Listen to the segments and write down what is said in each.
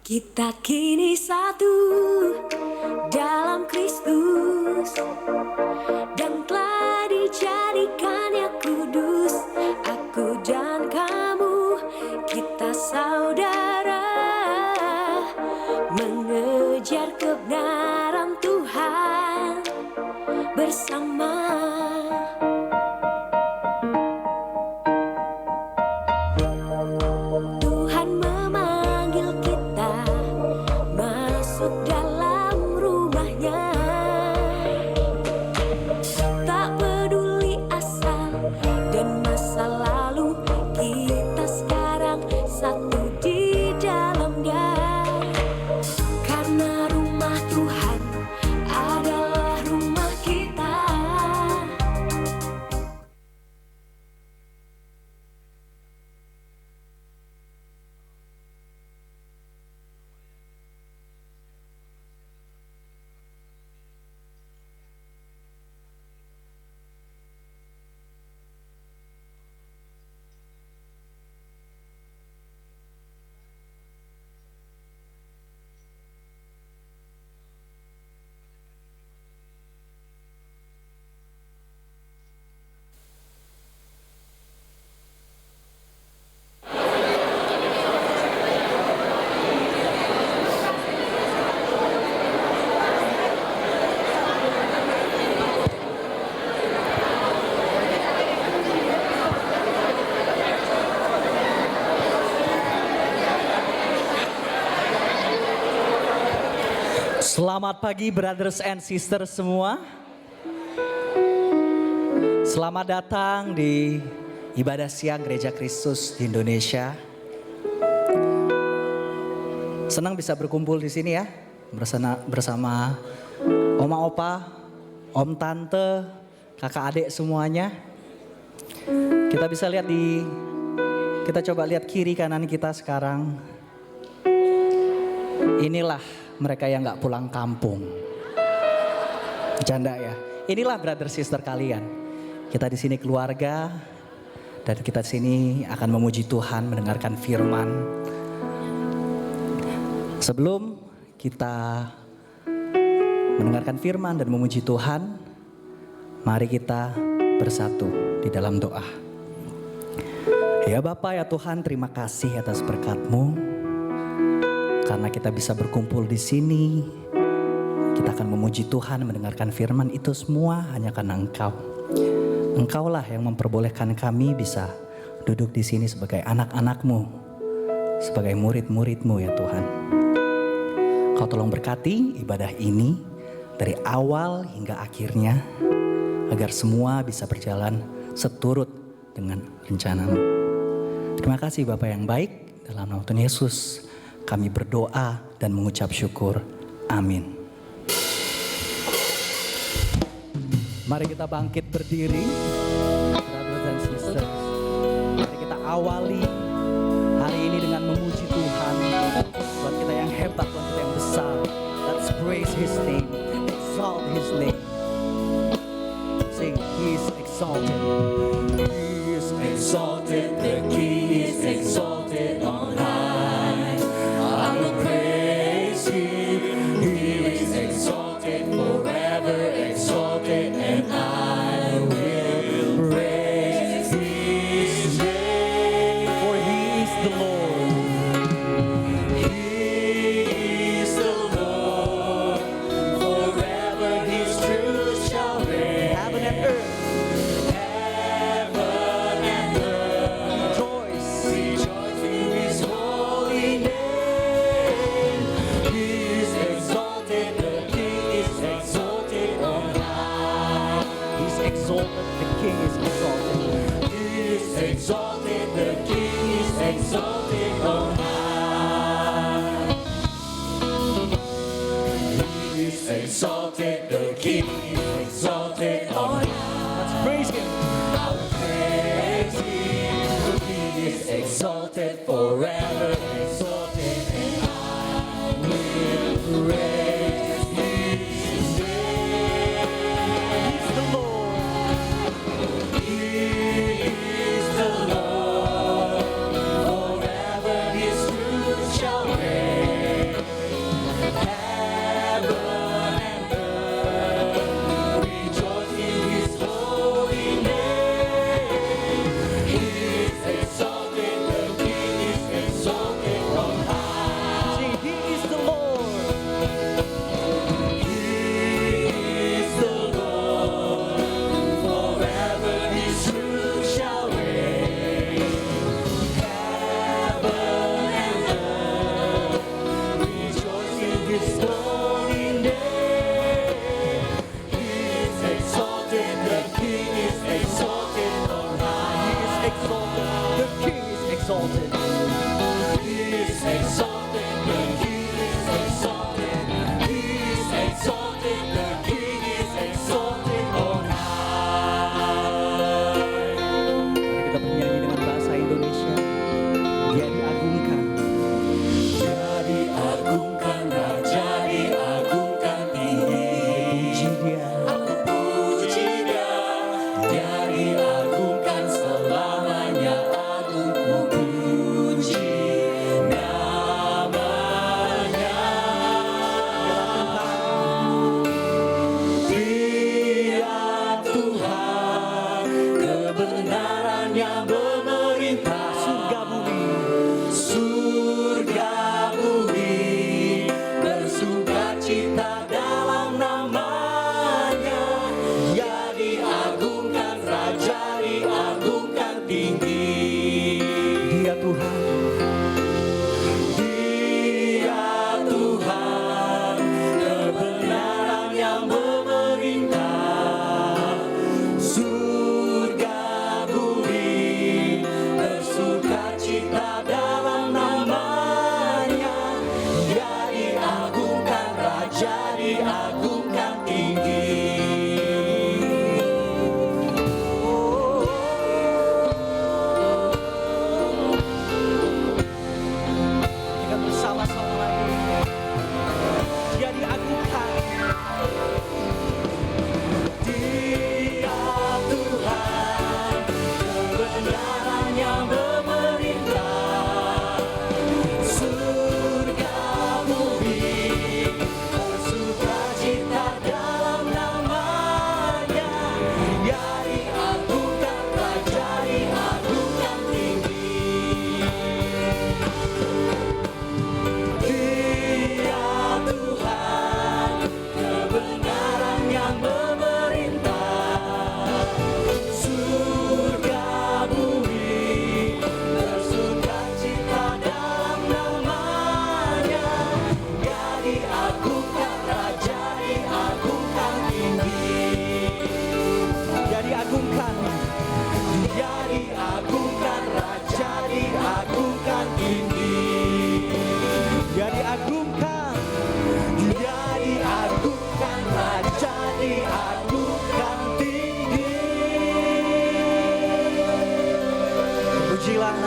Kita kini satu dalam Kristus dan telah dijadikannya kudus. Aku dan kamu, kita saudara, mengejar kebenaran Tuhan bersama. Tuhan memanggil kita masuk dalam rumahnya. Tak peduli asal dan masa lalu, kita sekarang satu di dalam Dia. Karena rumah Tuhan adalah rumah kita. Selamat pagi brothers and sisters semua. Selamat datang di ibadah siang Gereja Kristus di Indonesia. Senang bisa berkumpul di sini ya, bersama oma opa, om tante, kakak adik semuanya. Kita bisa lihat kita coba lihat kiri kanan kita sekarang. Inilah mereka yang gak pulang kampung. Bercanda ya. Inilah brother sister kalian. Kita di sini keluarga dan kita di sini akan memuji Tuhan, mendengarkan firman. Sebelum kita mendengarkan firman dan memuji Tuhan, mari kita bersatu di dalam doa. Ya Bapa, ya Tuhan, terima kasih atas berkat-Mu. Karena kita bisa berkumpul di sini, kita akan memuji Tuhan, mendengarkan firman, itu semua hanya karena Engkau. Engkaulah yang memperbolehkan kami bisa duduk di sini sebagai anak-anak-Mu, sebagai murid-murid-Mu ya Tuhan. Kau tolong berkati ibadah ini dari awal hingga akhirnya, agar semua bisa berjalan seturut dengan rencana-Mu. Terima kasih Bapa yang baik, dalam nama Tuhan Yesus kami berdoa dan mengucap syukur. Amin. Mari kita bangkit berdiri, brothers and sisters. Mari kita awali hari ini dengan memuji Tuhan. Tuhan kita yang hebat, Tuhan kita yang besar. Let's praise His name, exalt His name. Sing, He is exalted. He is exalted, the King is exalted on high. I will praise Him. He is exalted, forever exalted, and I will praise His name. For He is the Lord. He is the Lord. Forever His truth shall reign. Heaven and earth. Heaven and earth. Rejoice. Rejoice in His holy name. He is exalted, the King is exalted on high. He's exalted, the King is exalted. He is exalted, the King is exalted on high. He is exalted, the King is exalted on high. Let's praise Him. I will praise Him. He is exalted, forever exalted, and I will praise His name. He's the Lord. He is the Lord. Forever His truth shall reign.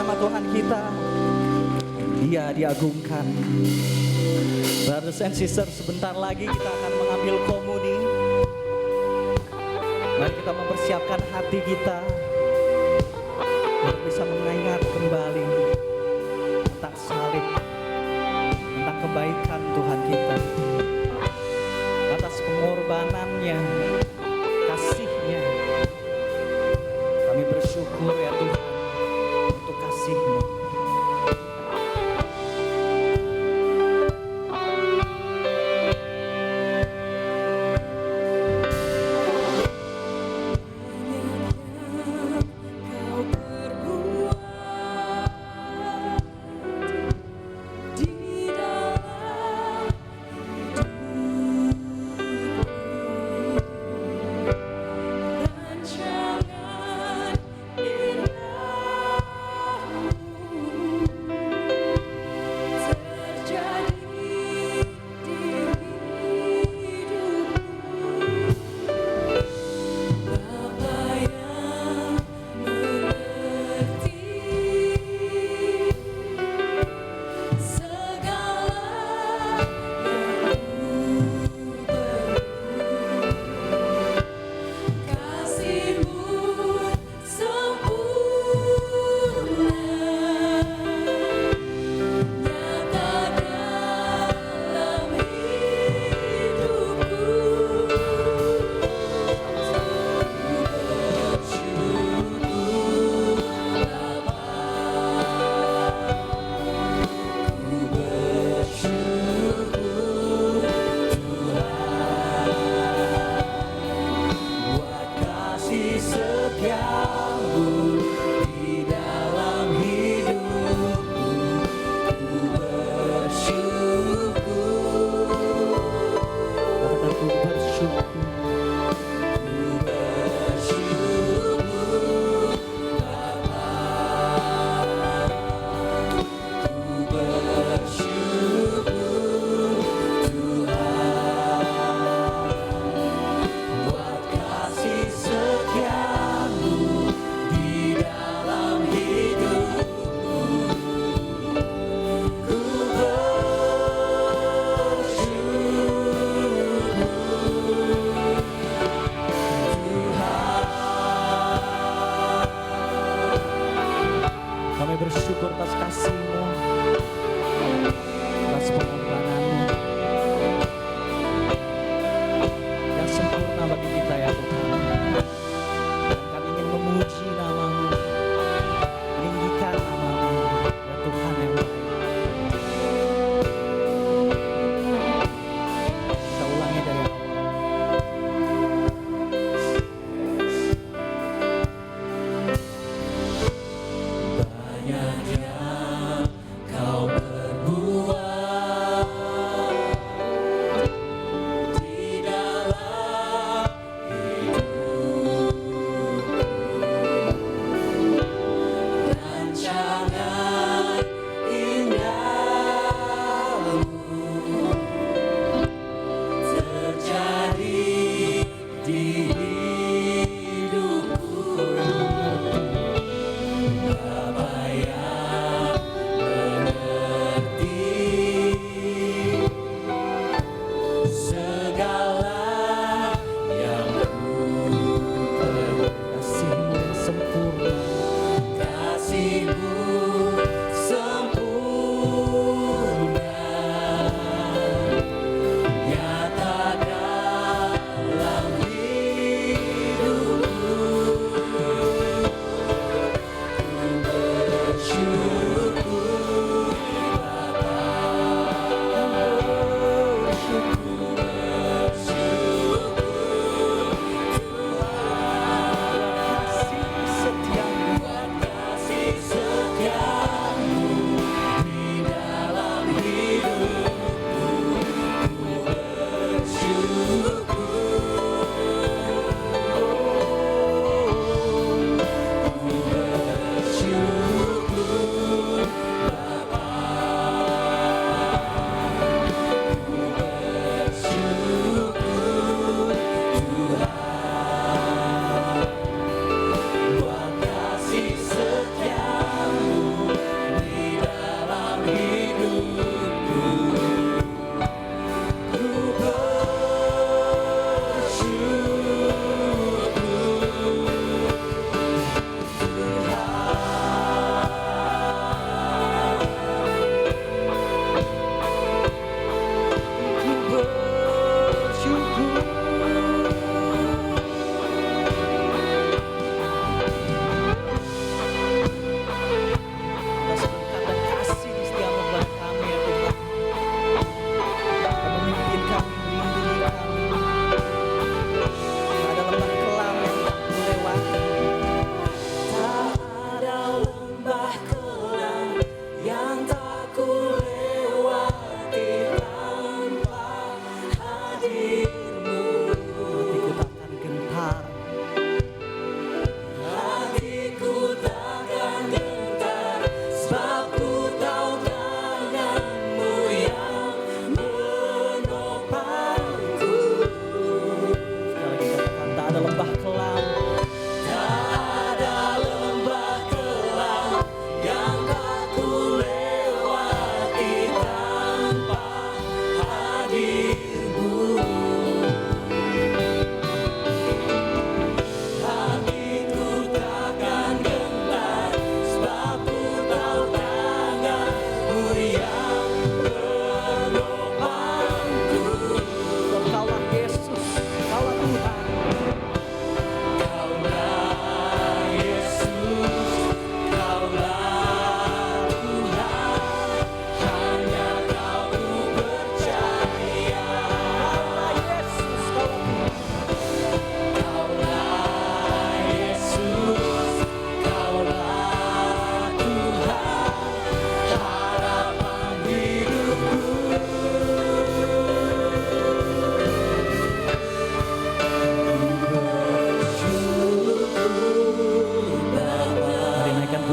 nama Tuhan kita. Dia diagungkan. Brothers and sisters, sebentar lagi kita akan mengambil komuni. Mari kita mempersiapkan hati kita untuk bisa mengingat kembali tentang salib, tentang kebaikan Tuhan kita, atas pengorbanannya, kasih-Nya. Kami bersyukur ya Tuhan untuk kasih-Mu.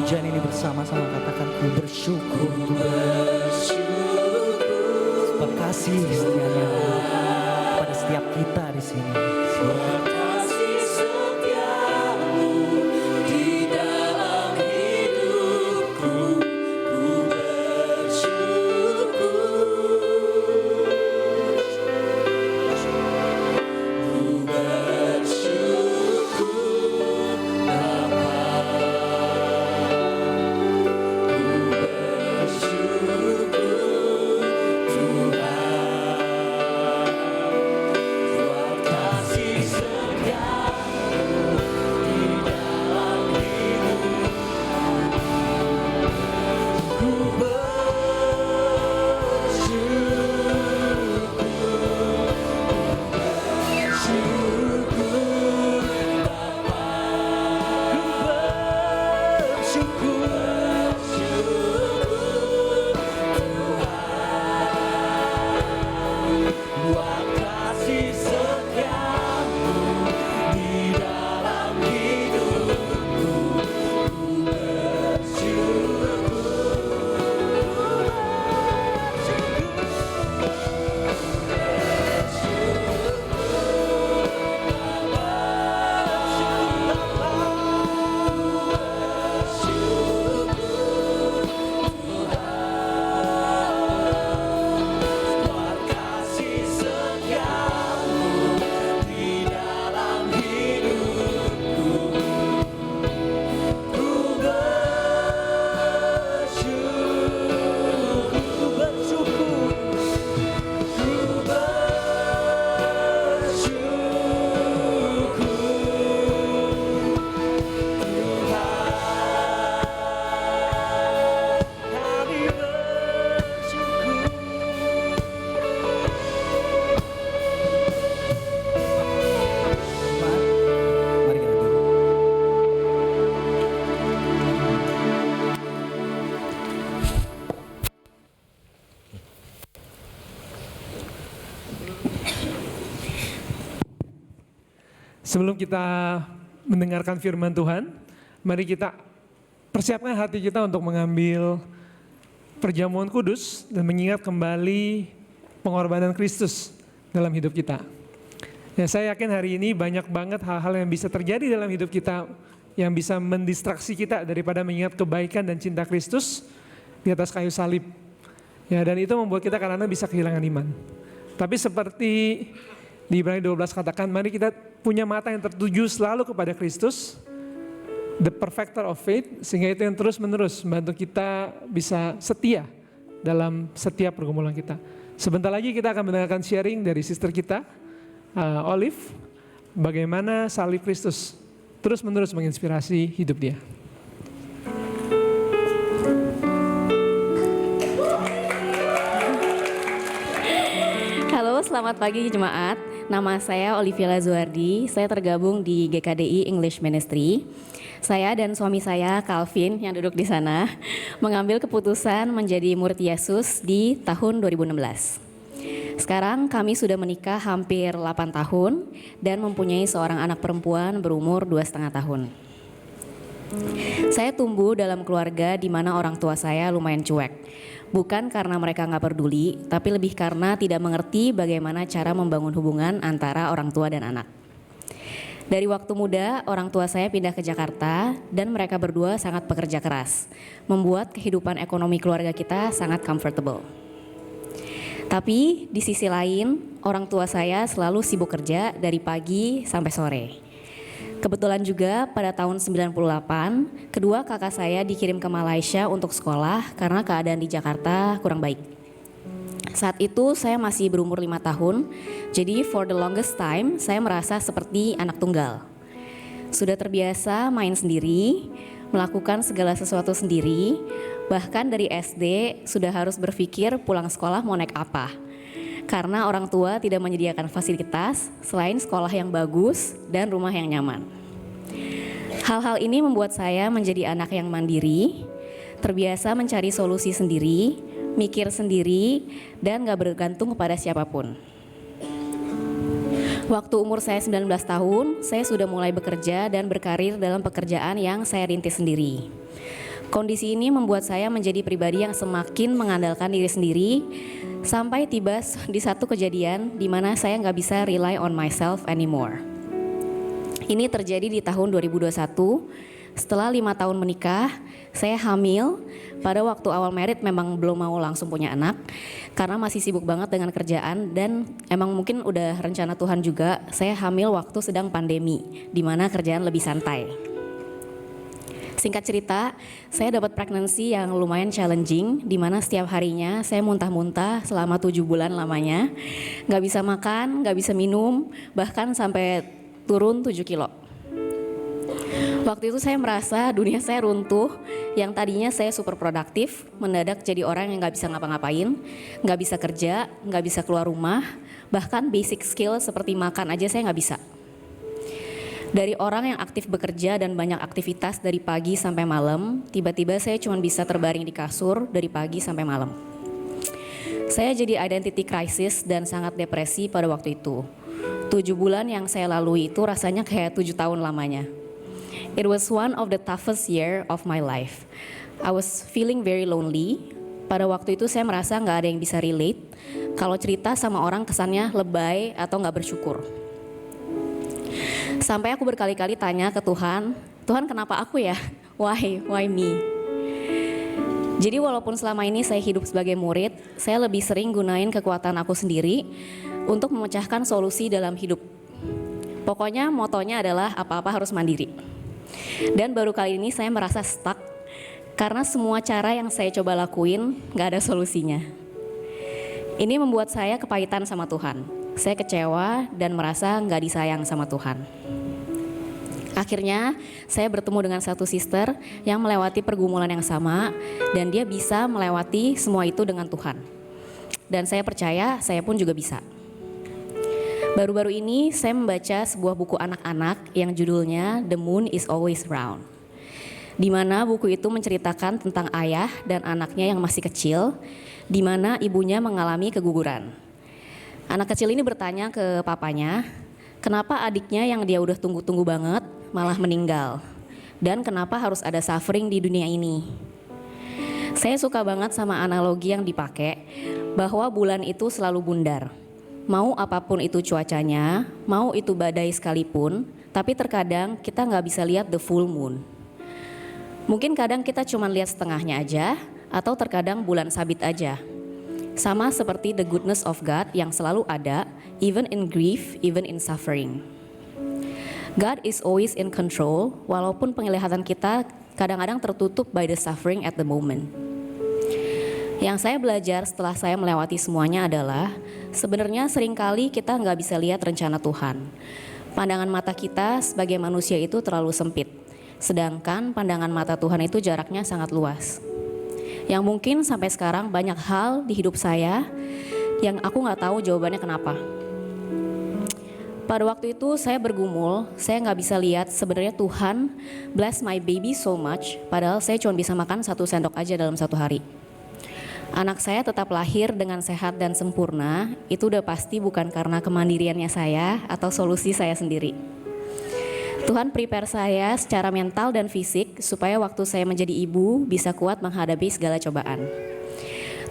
pujian ini bersama-sama katakan ku bersyukur. Sebab kasih setianya pada setiap kita di sini. Kasih setiamu di dalam hidupku, ku bersyukur. Ku bersyukur Bapa. Ku bersyukur Tuhan. Buat kasih setiamu di dalam hidupku, ku bersyukur Bapa. Ku bersyukur buat kasih setiamu di dalam hidupku, ku bersyukur. Buat kasih setiamu di dalam hidupku, ku bersyukur, ku bersyukur, ku bersyukur Tuhan, kami bersyukur. Mari kita duduk. Sebelum kita mendengarkan firman Tuhan, mari kita persiapkan hati kita untuk mengambil perjamuan kudus dan mengingat kembali pengorbanan Kristus dalam hidup kita. Ya, saya yakin hari ini banyak banget hal-hal yang bisa terjadi dalam hidup kita yang bisa mendistraksi kita daripada mengingat kebaikan dan cinta Kristus di atas kayu salib. Ya, dan itu membuat kita kadang-kadang bisa kehilangan iman. Tapi seperti di Ibrani 12 katakan, mari kita punya mata yang tertuju selalu kepada Kristus, the perfecter of faith, sehingga itu yang terus-menerus membantu kita bisa setia dalam setiap pergumulan kita. Sebentar lagi kita akan mendengarkan sharing dari sister kita, Olive, bagaimana salib Kristus terus-menerus menginspirasi hidup dia. Halo, selamat pagi jemaat. Nama saya Olivia Lazuardi. Saya tergabung di GKDI English Ministry. Saya dan suami saya, Calvin, yang duduk di sana, mengambil keputusan menjadi murid Yesus di tahun 2016. Sekarang kami sudah menikah hampir 8 tahun dan mempunyai seorang anak perempuan berumur 2,5 tahun. Saya tumbuh dalam keluarga di mana orang tua saya lumayan cuek. Bukan karena mereka nggak peduli, tapi lebih karena tidak mengerti bagaimana cara membangun hubungan antara orang tua dan anak. Dari waktu muda, orang tua saya pindah ke Jakarta dan mereka berdua sangat pekerja keras, membuat kehidupan ekonomi keluarga kita sangat comfortable. Tapi di sisi lain, orang tua saya selalu sibuk kerja dari pagi sampai sore. Kebetulan juga pada tahun 98, kedua kakak saya dikirim ke Malaysia untuk sekolah karena keadaan di Jakarta kurang baik. Saat itu saya masih berumur 5 tahun, jadi for the longest time saya merasa seperti anak tunggal. Sudah terbiasa main sendiri, melakukan segala sesuatu sendiri, bahkan dari SD sudah harus berpikir pulang sekolah mau naik apa. Karena orang tua tidak menyediakan fasilitas selain sekolah yang bagus dan rumah yang nyaman. Hal-hal ini membuat saya menjadi anak yang mandiri, terbiasa mencari solusi sendiri, mikir sendiri, dan gak bergantung kepada siapapun. Waktu umur saya 19 tahun, saya sudah mulai bekerja dan berkarir dalam pekerjaan yang saya rintis sendiri. Kondisi ini membuat saya menjadi pribadi yang semakin mengandalkan diri sendiri, sampai tiba di satu kejadian di mana saya nggak bisa rely on myself anymore. Ini terjadi di tahun 2021. Setelah 5 tahun menikah, saya hamil. Pada waktu awal married memang belum mau langsung punya anak, karena masih sibuk banget dengan kerjaan, dan emang mungkin udah rencana Tuhan juga, saya hamil waktu sedang pandemi, di mana kerjaan lebih santai. Singkat cerita, saya dapat pregnancy yang lumayan challenging, di mana setiap harinya saya muntah-muntah selama 7 bulan lamanya. Gak bisa makan, gak bisa minum, bahkan sampai turun 7 kilo. Waktu itu saya merasa dunia saya runtuh, yang tadinya saya super produktif, mendadak jadi orang yang gak bisa ngapa-ngapain, gak bisa kerja, gak bisa keluar rumah, bahkan basic skill seperti makan aja saya gak bisa. Dari orang yang aktif bekerja dan banyak aktivitas dari pagi sampai malam, tiba-tiba saya cuma bisa terbaring di kasur dari pagi sampai malam. Saya jadi identity crisis dan sangat depresi pada waktu itu. 7 bulan yang saya lalui itu rasanya kayak 7 tahun lamanya. It was one of the toughest year of my life. I was feeling very lonely. Pada waktu itu saya merasa gak ada yang bisa relate. Kalau cerita sama orang kesannya lebay atau gak bersyukur. Sampai aku berkali-kali tanya ke Tuhan, Tuhan kenapa aku ya? Why me? Jadi walaupun selama ini saya hidup sebagai murid, saya lebih sering gunain kekuatan aku sendiri untuk memecahkan solusi dalam hidup. Pokoknya motonya adalah apa-apa harus mandiri. Dan baru kali ini saya merasa stuck karena semua cara yang saya coba lakuin gak ada solusinya. Ini membuat saya kepahitan sama Tuhan. Saya kecewa dan merasa gak disayang sama Tuhan. Akhirnya saya bertemu dengan satu sister yang melewati pergumulan yang sama, dan dia bisa melewati semua itu dengan Tuhan. Dan saya percaya saya pun juga bisa. Baru-baru ini saya membaca sebuah buku anak-anak yang judulnya The Moon is Always Round. Di mana buku itu menceritakan tentang ayah dan anaknya yang masih kecil, di mana ibunya mengalami keguguran. Anak kecil ini bertanya ke papanya, kenapa adiknya yang dia udah tunggu-tunggu banget malah meninggal? Dan kenapa harus ada suffering di dunia ini? Saya suka banget sama analogi yang dipakai, bahwa bulan itu selalu bundar. Mau apapun itu cuacanya, mau itu badai sekalipun, tapi terkadang kita nggak bisa lihat the full moon. Mungkin kadang kita cuma lihat setengahnya aja, atau terkadang bulan sabit aja. Sama seperti the goodness of God yang selalu ada, even in grief, even in suffering. God is always in control, walaupun penglihatan kita kadang-kadang tertutup by the suffering at the moment. Yang saya belajar setelah saya melewati semuanya adalah, sebenarnya seringkali kita nggak bisa lihat rencana Tuhan. Pandangan mata kita sebagai manusia itu terlalu sempit, sedangkan pandangan mata Tuhan itu jaraknya sangat luas. Yang mungkin sampai sekarang banyak hal di hidup saya yang aku nggak tahu jawabannya kenapa. Pada waktu itu saya bergumul, saya nggak bisa lihat sebenarnya Tuhan bless my baby so much, padahal saya cuma bisa makan 1 sendok aja dalam 1 hari. Anak saya tetap lahir dengan sehat dan sempurna, itu udah pasti bukan karena kemandiriannya saya atau solusi saya sendiri. Tuhan prepare saya secara mental dan fisik supaya waktu saya menjadi ibu bisa kuat menghadapi segala cobaan.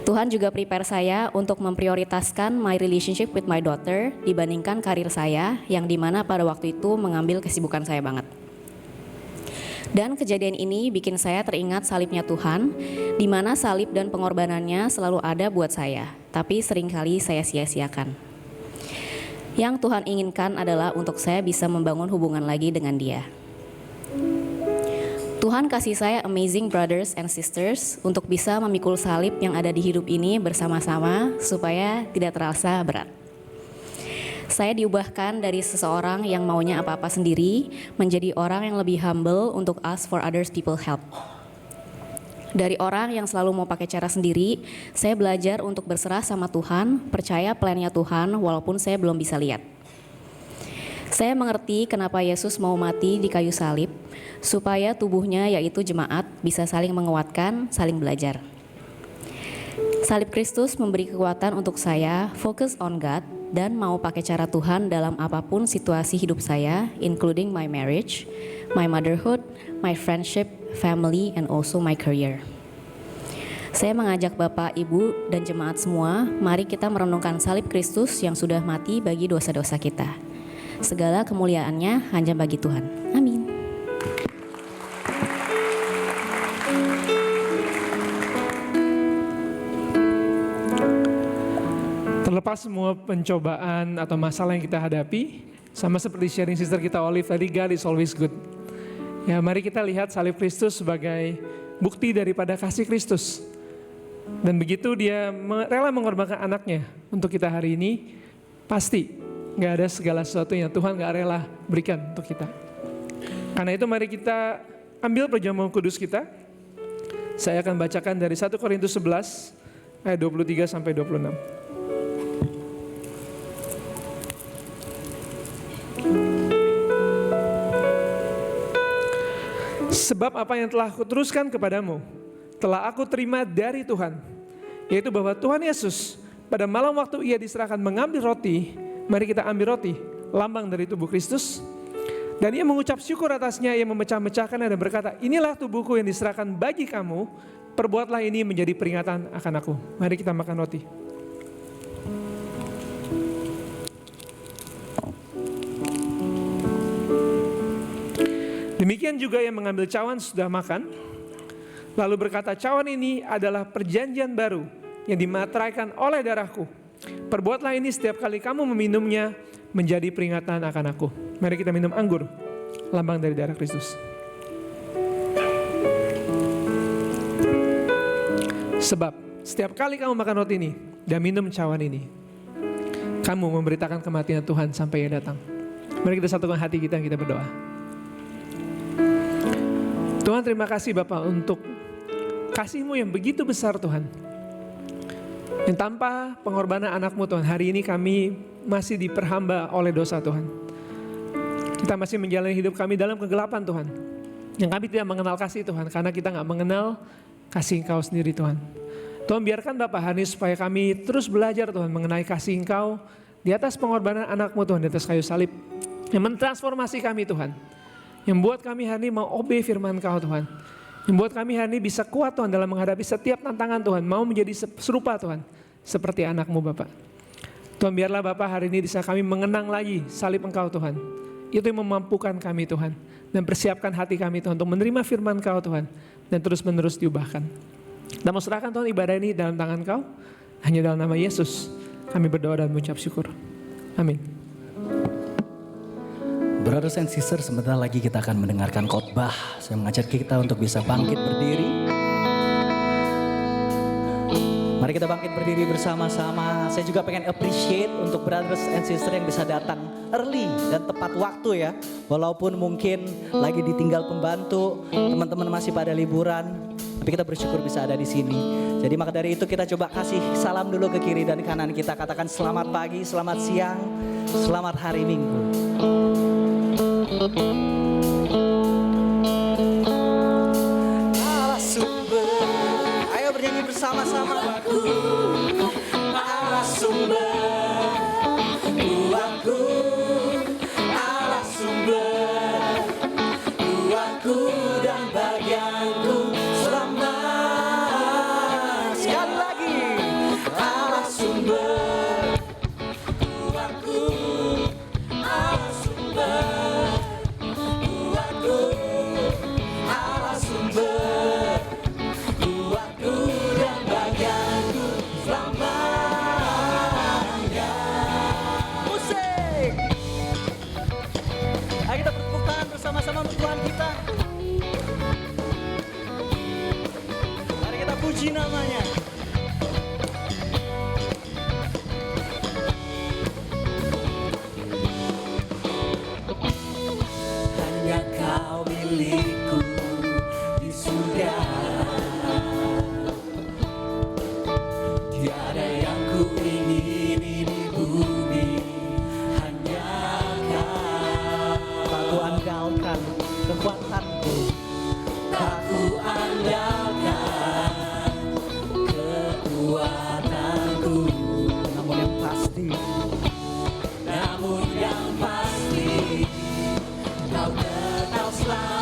Tuhan juga prepare saya untuk memprioritaskan my relationship with my daughter dibandingkan karir saya yang dimana pada waktu itu mengambil kesibukan saya banget. Dan kejadian ini bikin saya teringat salibnya Tuhan, di mana salib dan pengorbanannya selalu ada buat saya, tapi seringkali saya sia-siakan. Yang Tuhan inginkan adalah untuk saya bisa membangun hubungan lagi dengan Dia. Tuhan kasih saya amazing brothers and sisters untuk bisa memikul salib yang ada di hidup ini bersama-sama supaya tidak terasa berat. Saya diubahkan dari seseorang yang maunya apa-apa sendiri menjadi orang yang lebih humble untuk ask for others people help. Dari orang yang selalu mau pakai cara sendiri, saya belajar untuk berserah sama Tuhan, percaya plan-nya Tuhan walaupun saya belum bisa lihat. Saya mengerti kenapa Yesus mau mati di kayu salib, supaya tubuhnya yaitu jemaat bisa saling menguatkan, saling belajar. Salib Kristus memberi kekuatan untuk saya fokus on God dan mau pakai cara Tuhan dalam apapun situasi hidup saya, including my marriage, my motherhood, my friendship, family, and also my career. Saya mengajak Bapak, Ibu, dan jemaat semua, mari kita merenungkan salib Kristus yang sudah mati bagi dosa-dosa kita. Segala kemuliaannya hanya bagi Tuhan. Amin. Terlepas semua pencobaan atau masalah yang kita hadapi, sama seperti sharing sister kita Olive tadi, God is always good. Ya, mari kita lihat salib Kristus sebagai bukti daripada kasih Kristus. Dan begitu dia rela mengorbankan anaknya untuk kita hari ini, pasti gak ada segala sesuatu yang Tuhan gak rela berikan untuk kita. Karena itu mari kita ambil perjamuan kudus kita. Saya akan bacakan dari 1 Korintus 11 ayat 23 sampai 26. Sebab apa yang telah kuteruskan kepadamu, telah aku terima dari Tuhan, yaitu bahwa Tuhan Yesus pada malam waktu ia diserahkan mengambil roti, mari kita ambil roti, lambang dari tubuh Kristus, dan ia mengucap syukur atasnya, ia memecah-mecahkannya dan berkata, inilah tubuhku yang diserahkan bagi kamu, perbuatlah ini menjadi peringatan akan aku. Mari kita makan roti. Demikian juga yang mengambil cawan sudah makan, lalu berkata, cawan ini adalah perjanjian baru yang dimateraikan oleh darahku. Perbuatlah ini setiap kali kamu meminumnya menjadi peringatan akan aku. Mari kita minum anggur, lambang dari darah Kristus. Sebab setiap kali kamu makan roti ini dan minum cawan ini, kamu memberitakan kematian Tuhan sampai ia datang. Mari kita satukan hati kita, kita berdoa. Tuhan, terima kasih Bapak untuk kasih-Mu yang begitu besar Tuhan. Yang tanpa pengorbanan anak-Mu Tuhan, hari ini kami masih diperhamba oleh dosa Tuhan. Kita masih menjalani hidup kami dalam kegelapan Tuhan. Yang kami tidak mengenal kasih Tuhan, karena kita gak mengenal kasih Engkau sendiri Tuhan. Tuhan, biarkan Bapak hari ini supaya kami terus belajar Tuhan mengenai kasih Engkau di atas pengorbanan anak-Mu Tuhan, di atas kayu salib. Yang mentransformasi kami Tuhan. Yang buat kami hari ini mau obey firman Kau Tuhan. Yang buat kami hari ini bisa kuat Tuhan dalam menghadapi setiap tantangan Tuhan. Mau menjadi serupa Tuhan, seperti anak-Mu Bapak. Tuhan, biarlah Bapak hari ini bisa kami mengenang lagi salib Engkau Tuhan. Itu yang memampukan kami Tuhan. Dan persiapkan hati kami Tuhan untuk menerima firman Kau Tuhan. Dan terus menerus diubahkan. Dan mau serahkan Tuhan ibadah ini dalam tangan Kau. Hanya dalam nama Yesus kami berdoa dan mengucap syukur. Amin. Brothers and sisters, sebentar lagi kita akan mendengarkan khotbah. Saya mengajak kita untuk bisa bangkit berdiri. Mari kita bangkit berdiri bersama-sama. Saya juga pengen appreciate untuk brothers and sisters yang bisa datang early dan tepat waktu ya. Walaupun mungkin lagi ditinggal pembantu, teman-teman masih pada liburan, tapi kita bersyukur bisa ada di sini. Jadi maka dari itu kita coba kasih salam dulu ke kiri dan kanan kita. Katakan selamat pagi, selamat siang, selamat hari Minggu. Allah sumber, ayo bernyanyi bersama-sama. Allah sumber, Tuhanku, Allah sumber, Tuhanku dan bagianku selamat. Sekali lagi, Allah sumber, Tuhanku, Allah sumber. Sama-sama untuk Tuhan kita. Mari kita puji namanya. Hanya Kau milikku di surga. Tiada yang ku ingini di bumi. Andalkan kekuatanku, tak ku andalkan kekuatanku, namun yang pasti Kau tetap selalu.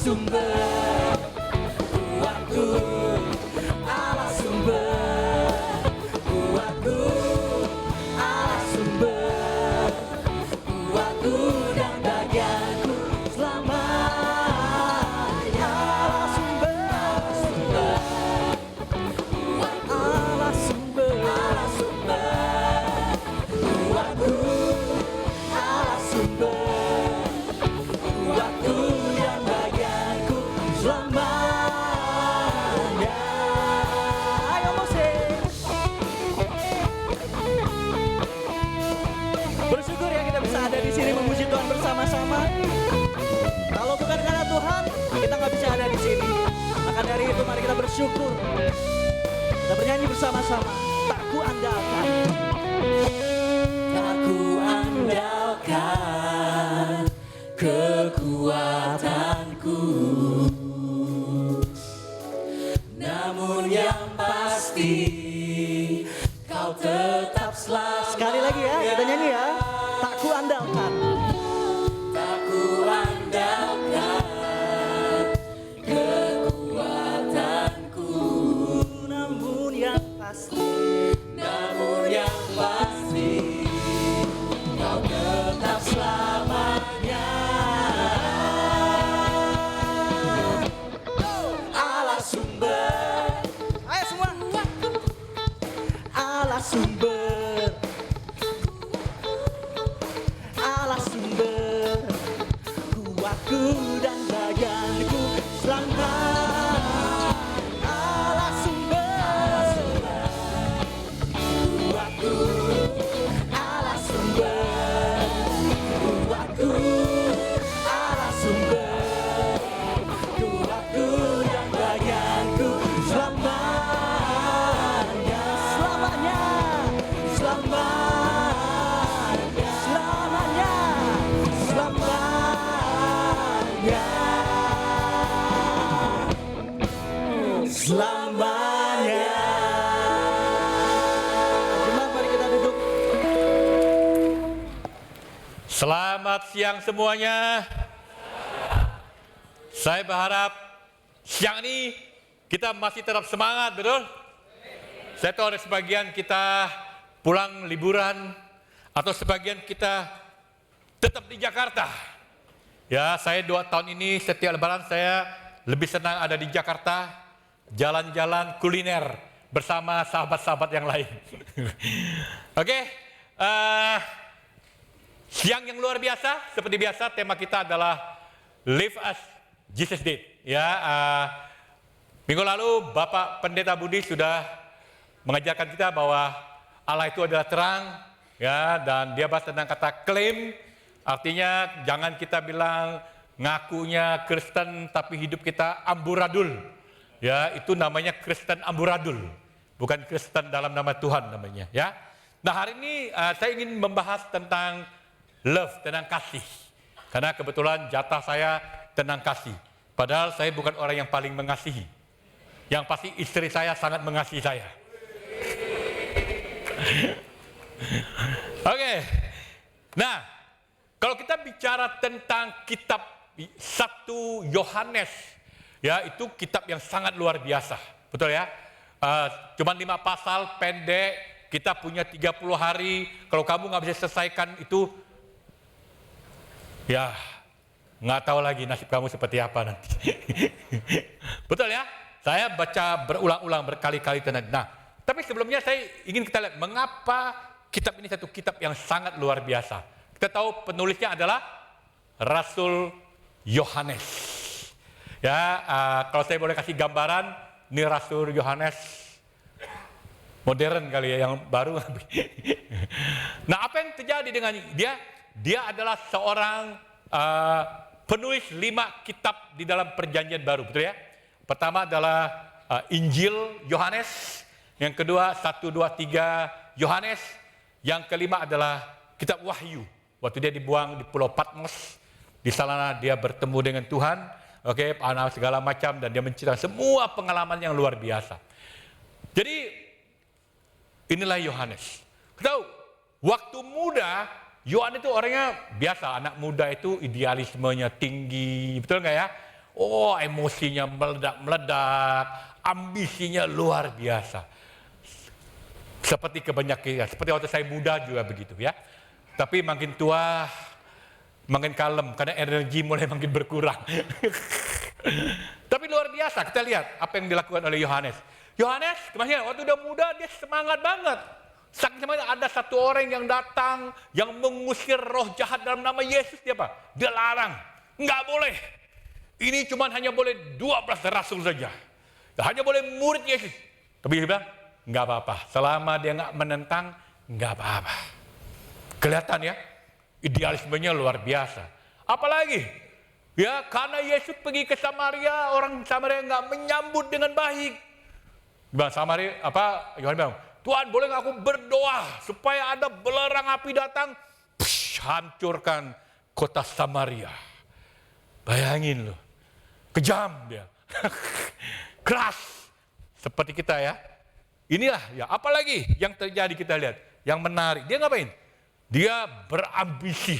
sumber kuatku, Allah sumber kuatku, Allah sumber kuatku dan bagianku selamanya. Allah sumber kuatku, Allah sumber kuatku, Allah sumber kuatku dan bagianku selamanya. Ayo musik. Bersyukur ya kita bisa ada di sini memuji Tuhan bersama-sama. Kalau bukan karena Tuhan, kita nggak bisa ada di sini. Maka dari itu mari kita bersyukur. Kita bernyanyi bersama-sama. Tak ku andalkan, tak ku andalkan kekuatanku, namun yang pasti kau tetap selamat. Sekali lagi ya, kita nyanyi ya. Tak ku andalkan, tak ku andalkan kekuatanku, namun yang pasti, namun yang pasti kau tetap selamanya. Allah sumber, ayo semua. Allah sumber, Allah sumber kuatku dan bagianku selamanya. Allah sumber kuatku, Allah sumber kuatku, Allah sumber kuatku dan bagianku selamanya, selamanya, selamanya, selamanya, selamanya, selamanya. Jemaat, mari kita duduk. Selamat siang semuanya. Saya berharap siang ini kita masih tetap semangat, betul? Saya tahu ada sebagian kita pulang liburan atau sebagian kita tetap di Jakarta. Ya, saya 2 tahun ini setiap lebaran saya lebih senang ada di Jakarta, jalan-jalan kuliner bersama sahabat-sahabat yang lain. Oke, siang yang luar biasa, seperti biasa tema kita adalah Live as Jesus Did. Ya, minggu lalu Bapak Pendeta Budi sudah mengajarkan kita bahwa Allah itu adalah terang, ya, dan dia bahas tentang kata claim, artinya jangan kita bilang ngakunya Kristen tapi hidup kita amburadul. Ya, itu namanya Kristen amburadul, bukan Kristen dalam nama Tuhan namanya, ya. Nah, hari ini saya ingin membahas tentang love, tentang kasih. Karena kebetulan jatah saya tentang kasih. Padahal saya bukan orang yang paling mengasihi. Yang pasti istri saya sangat mengasihi saya. Oke. Nah, kalau kita bicara tentang kitab 1 Yohanes, ya, itu kitab yang sangat luar biasa. Betul ya? Cuma 5 pasal pendek, kita punya 30 hari. Kalau kamu nggak bisa selesaikan itu, ya, nggak tahu lagi nasib kamu seperti apa nanti. Betul ya? Saya baca berulang-ulang berkali-kali tentang. Nah, tapi sebelumnya saya ingin kita lihat mengapa kitab ini satu kitab yang sangat luar biasa. Kita tahu penulisnya adalah Rasul Yohanes. Ya, kalau saya boleh kasih gambaran, ini Rasul Yohanes modern kali ya, yang baru. Nah, apa yang terjadi dengan dia? Dia adalah seorang penulis 5 kitab di dalam perjanjian baru, betul ya? Pertama adalah Injil Yohanes, yang kedua 1, 2, 3 Yohanes, yang kelima adalah kitab Wahyu. Waktu dia dibuang di Pulau Patmos, di sana dia bertemu dengan Tuhan, oke, segala macam, dan dia menceritakan semua pengalaman yang luar biasa. Jadi inilah Yohanes. Tahu, waktu muda Yohanes itu orangnya biasa, anak muda itu idealismenya tinggi, betul nggak ya? Oh, emosinya meledak-meledak, ambisinya luar biasa. Seperti kebanyakan, seperti waktu saya muda juga begitu ya. Tapi makin tua, makin kalem karena energi mulai makin berkurang. Tapi luar biasa, kita lihat apa yang dilakukan oleh Yohanes. Yohanes, kemarin waktu udah muda dia semangat banget. Saking semangat, ada satu orang yang datang yang mengusir roh jahat dalam nama Yesus. Dia apa? Dia larang, nggak boleh. Ini cuma hanya boleh 12 rasul saja. Hanya boleh murid Yesus. Tapi dia bilang, nggak apa-apa. Selama dia nggak menentang, nggak apa-apa. Kelihatan ya, idealismenya luar biasa. Apalagi, ya karena Yesus pergi ke Samaria, orang Samaria nggak menyambut dengan baik. Bang Samaria, Yohanes bilang, Tuhan boleh nggak aku berdoa supaya ada belerang api datang, hancurkan kota Samaria. Bayangin loh, kejam dia, keras seperti kita ya. Inilah ya, apalagi yang terjadi kita lihat, yang menarik. Dia ngapain? Dia berambisi.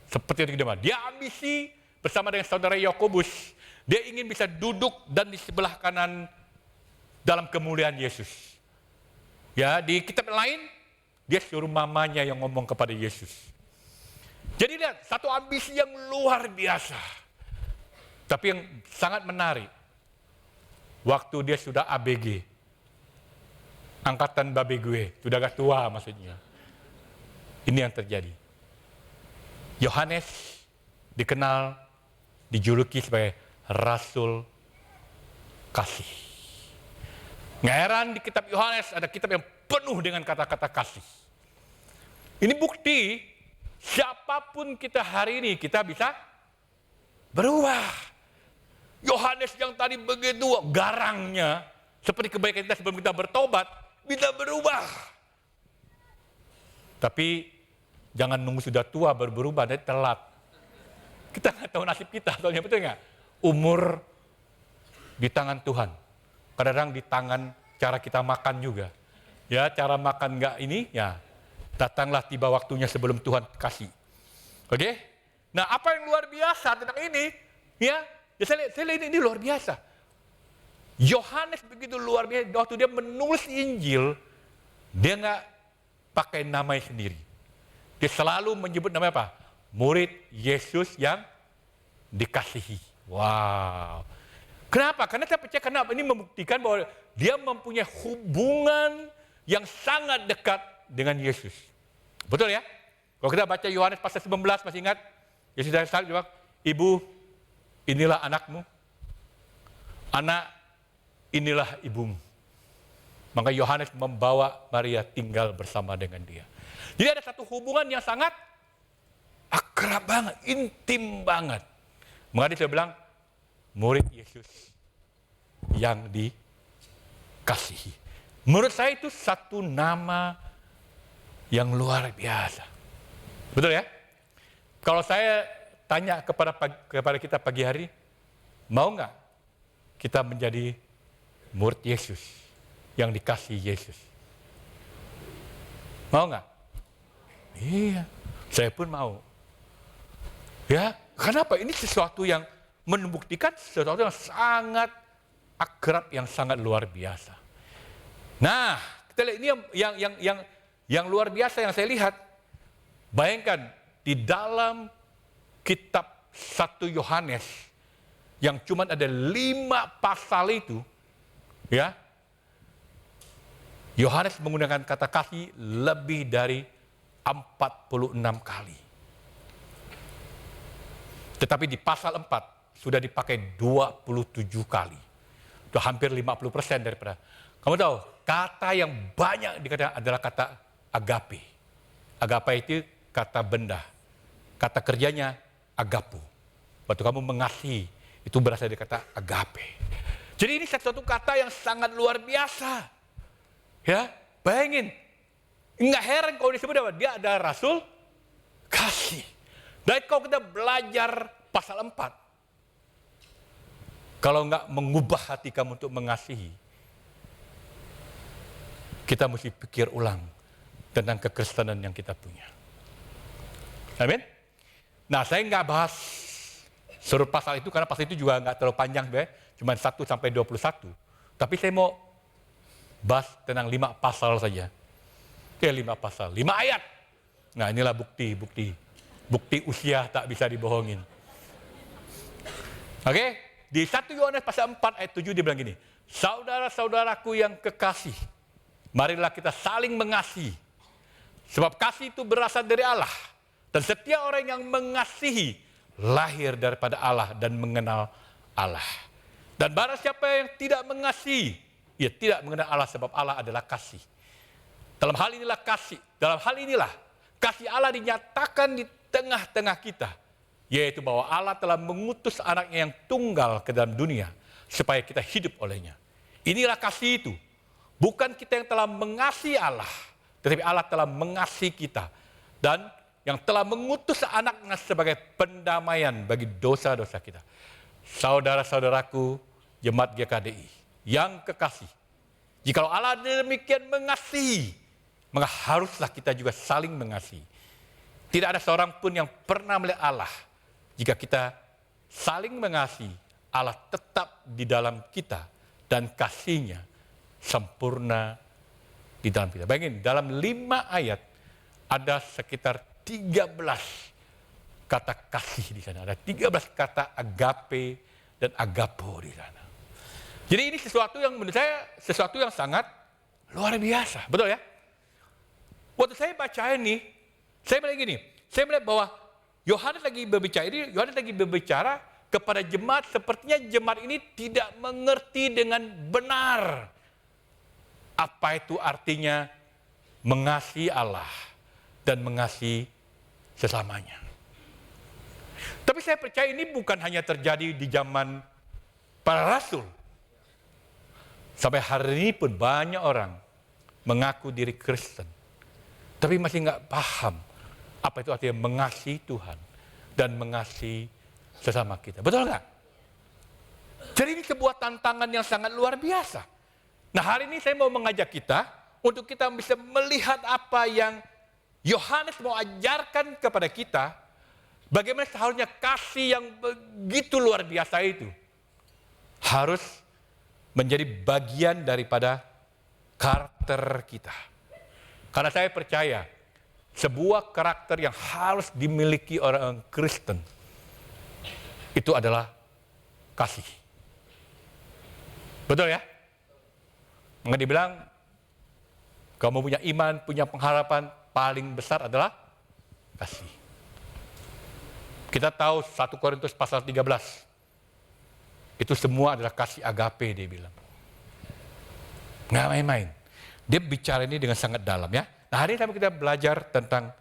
Seperti yang kita bilang, dia ambisi bersama dengan saudara Yakobus. Dia ingin bisa duduk dan di sebelah kanan dalam kemuliaan Yesus. Ya, di kitab lain, dia suruh mamanya yang ngomong kepada Yesus. Jadi lihat, satu ambisi yang luar biasa. Tapi yang sangat menarik, waktu dia sudah ABG, angkatan babe gue, sudah agak tua maksudnya. Ini yang terjadi. Yohanes dikenal, dijuluki sebagai Rasul Kasih. Nggak heran di kitab Yohanes ada kitab yang penuh dengan kata-kata kasih. Ini bukti siapapun kita hari ini kita bisa berubah. Yohanes yang tadi begitu garangnya, seperti kebaikan kita sebelum kita bertobat, bisa berubah. Tapi jangan nunggu sudah tua baru berubah, nanti telat. Kita nggak tahu nasib kita, soalnya betul nggak? Umur di tangan Tuhan. Kadang-kadang di tangan cara kita makan juga. Ya, cara makan nggak ini, ya datanglah tiba waktunya sebelum Tuhan kasih. Oke? Nah, apa yang luar biasa tentang ini? Ya saya lihat ini luar biasa. Yohanes begitu luar biasa. Waktu dia menulis Injil, dia nggak pakai namanya sendiri. Dia selalu menyebut namanya apa? Murid Yesus yang dikasihi. Wow. Kenapa? Karena saya percaya kenapa ini membuktikan bahwa dia mempunyai hubungan yang sangat dekat dengan Yesus. Betul ya? Kalau kita baca Yohanes pasal 19 masih ingat? Yesus bilang, Ibu, inilah anakmu. Anak, inilah ibumu. Maka Yohanes membawa Maria tinggal bersama dengan dia. Jadi ada satu hubungan yang sangat akrab banget, intim banget. Maka dia bilang, murid Yesus yang dikasihi. Menurut saya itu satu nama yang luar biasa. Betul ya? Kalau saya tanya kepada kita pagi hari, mau nggak kita menjadi murid Yesus yang dikasihi Yesus? Mau nggak? Iya, saya pun mau. Ya, kenapa? Ini sesuatu yang membuktikan sesuatu yang sangat akrab, yang sangat luar biasa. Nah, kita lihat ini yang luar biasa yang saya lihat. Bayangkan di dalam kitab 1 Yohanes yang cuma ada 5 pasal itu, ya, Yohanes menggunakan kata kasih lebih dari 46 kali. Tetapi di pasal 4 sudah dipakai 27 kali. Itu hampir 50% daripada. Kamu tahu, kata yang banyak dikatakan adalah kata agape. Agape itu kata benda. Kata kerjanya agapo. Waktu kamu mengasihi, itu berasal dari kata agape. Jadi ini satu kata yang sangat luar biasa. Ya, bayangin. Enggak heran kalau disebut apa? Dia adalah Rasul Kasih. Dan kalau kita belajar pasal 4, kalau enggak mengubah hati kamu untuk mengasihi, kita mesti pikir ulang tentang kekristenan yang kita punya. Amin? Nah, saya enggak bahas surut pasal itu karena pasal itu juga nggak terlalu panjang sebenarnya, cuma 1 sampai 21. Tapi saya mau bahas tentang 5 pasal saja. 5 pasal, 5 ayat. Nah inilah bukti usia tak bisa dibohongin. Oke, di 1 Yohanes pasal 4 ayat 7 dia bilang gini, saudara-saudaraku yang kekasih, marilah kita saling mengasihi. Sebab kasih itu berasal dari Allah. Dan setiap orang yang mengasihi lahir daripada Allah dan mengenal Allah. Dan barang siapa yang tidak mengasihi, ia tidak mengenal Allah sebab Allah adalah kasih. Dalam hal inilah kasih Allah dinyatakan di tengah-tengah kita. Yaitu bahwa Allah telah mengutus anaknya yang tunggal ke dalam dunia supaya kita hidup olehnya. Inilah kasih itu. Bukan kita yang telah mengasihi Allah, tetapi Allah telah mengasihi kita. Dan yang telah mengutus anaknya sebagai pendamaian bagi dosa-dosa kita. Saudara-saudaraku, jemaat GKDI yang kekasih. Jikalau Allah demikian mengasihi, maka haruslah kita juga saling mengasihi. Tidak ada seorang pun yang pernah melihat Allah. Jika kita saling mengasihi, Allah tetap di dalam kita dan kasih-Nya sempurna di dalam kita. Bayangin, dalam 5 ayat ada sekitar 13 kata kasih di sana. Ada 13 kata agape dan agapo di sana. Jadi ini sesuatu yang menurut saya sesuatu yang sangat luar biasa, betul ya? Waktu saya baca ini, saya melihat gini, saya melihat bahwa Yohanes lagi berbicara kepada jemaat, sepertinya jemaat ini tidak mengerti dengan benar apa itu artinya mengasihi Allah dan mengasihi sesamanya. Tapi saya percaya ini bukan hanya terjadi di zaman para rasul. Sampai hari ini pun banyak orang mengaku diri Kristen, tapi masih nggak paham apa itu artinya mengasihi Tuhan dan mengasihi sesama kita. Betul nggak? Jadi ini sebuah tantangan yang sangat luar biasa. Nah hari ini saya mau mengajak kita untuk kita bisa melihat apa yang Yohanes mau ajarkan kepada kita. Bagaimana seharusnya kasih yang begitu luar biasa itu harus menjadi bagian daripada karakter kita. Karena saya percaya sebuah karakter yang harus dimiliki orang Kristen itu adalah kasih. Betul ya? Maka dibilang kamu punya iman, punya pengharapan paling besar adalah kasih. Kita tahu 1 Korintus pasal 13. Itu semua adalah kasih agape dia bilang. Nggak main-main. Dia bicara ini dengan sangat dalam ya. Nah hari ini kita belajar tentang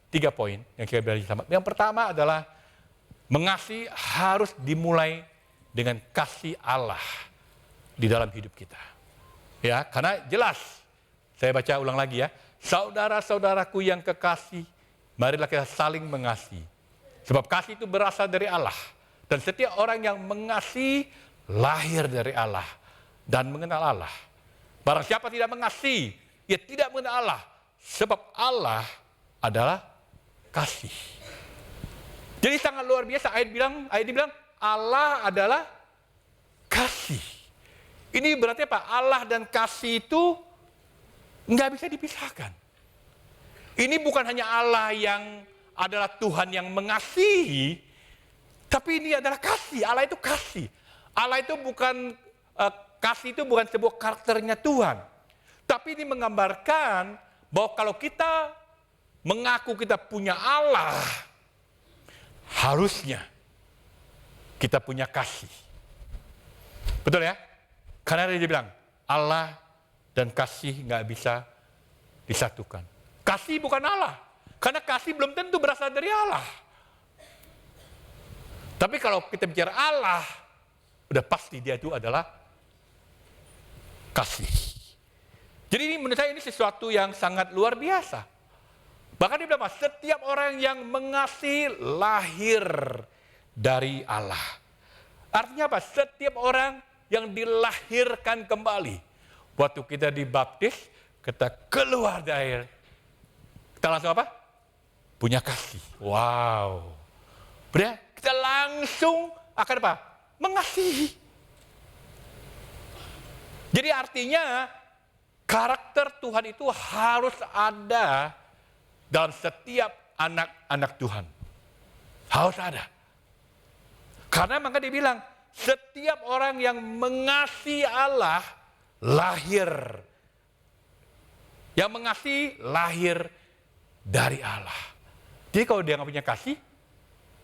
3 poin yang kita belajar sama. Yang pertama adalah mengasihi harus dimulai dengan kasih Allah di dalam hidup kita. Ya, karena jelas. Saya baca ulang lagi ya. Saudara-saudaraku yang kekasih, marilah kita saling mengasihi. Sebab kasih itu berasal dari Allah. Dan setiap orang yang mengasihi lahir dari Allah dan mengenal Allah. Barang siapa tidak mengasihi, ia tidak mengenal Allah. Sebab Allah adalah kasih. Jadi sangat luar biasa ayat ini bilang Allah adalah kasih. Ini berarti apa? Allah dan kasih itu nggak bisa dipisahkan. Ini bukan hanya Allah yang adalah Tuhan yang mengasihi, tapi ini adalah kasih. Allah itu kasih. Allah itu bukan kasih itu bukan sebuah karakternya Tuhan. Tapi ini menggambarkan bahwa kalau kita mengaku kita punya Allah, harusnya kita punya kasih. Betul ya? Karena dia bilang Allah dan kasih nggak bisa disatukan. Kasih bukan Allah. Karena kasih belum tentu berasal dari Allah. Tapi kalau kita bicara Allah, udah pasti dia itu adalah kasih. Jadi ini menurut saya ini sesuatu yang sangat luar biasa. Bahkan dia bilang, setiap orang yang mengasihi lahir dari Allah. Artinya apa? Setiap orang yang dilahirkan kembali. Waktu kita dibaptis, kita keluar dari air. Kita langsung apa? Punya kasih. Wow. Benar? kita langsung akan apa? Mengasihi. Jadi artinya karakter Tuhan itu harus ada dalam setiap anak-anak Tuhan. Harus ada. Karena maka dibilang, setiap orang yang mengasihi Allah lahir. Yang mengasihi lahir dari Allah. Jadi kalau dia nggak punya kasih,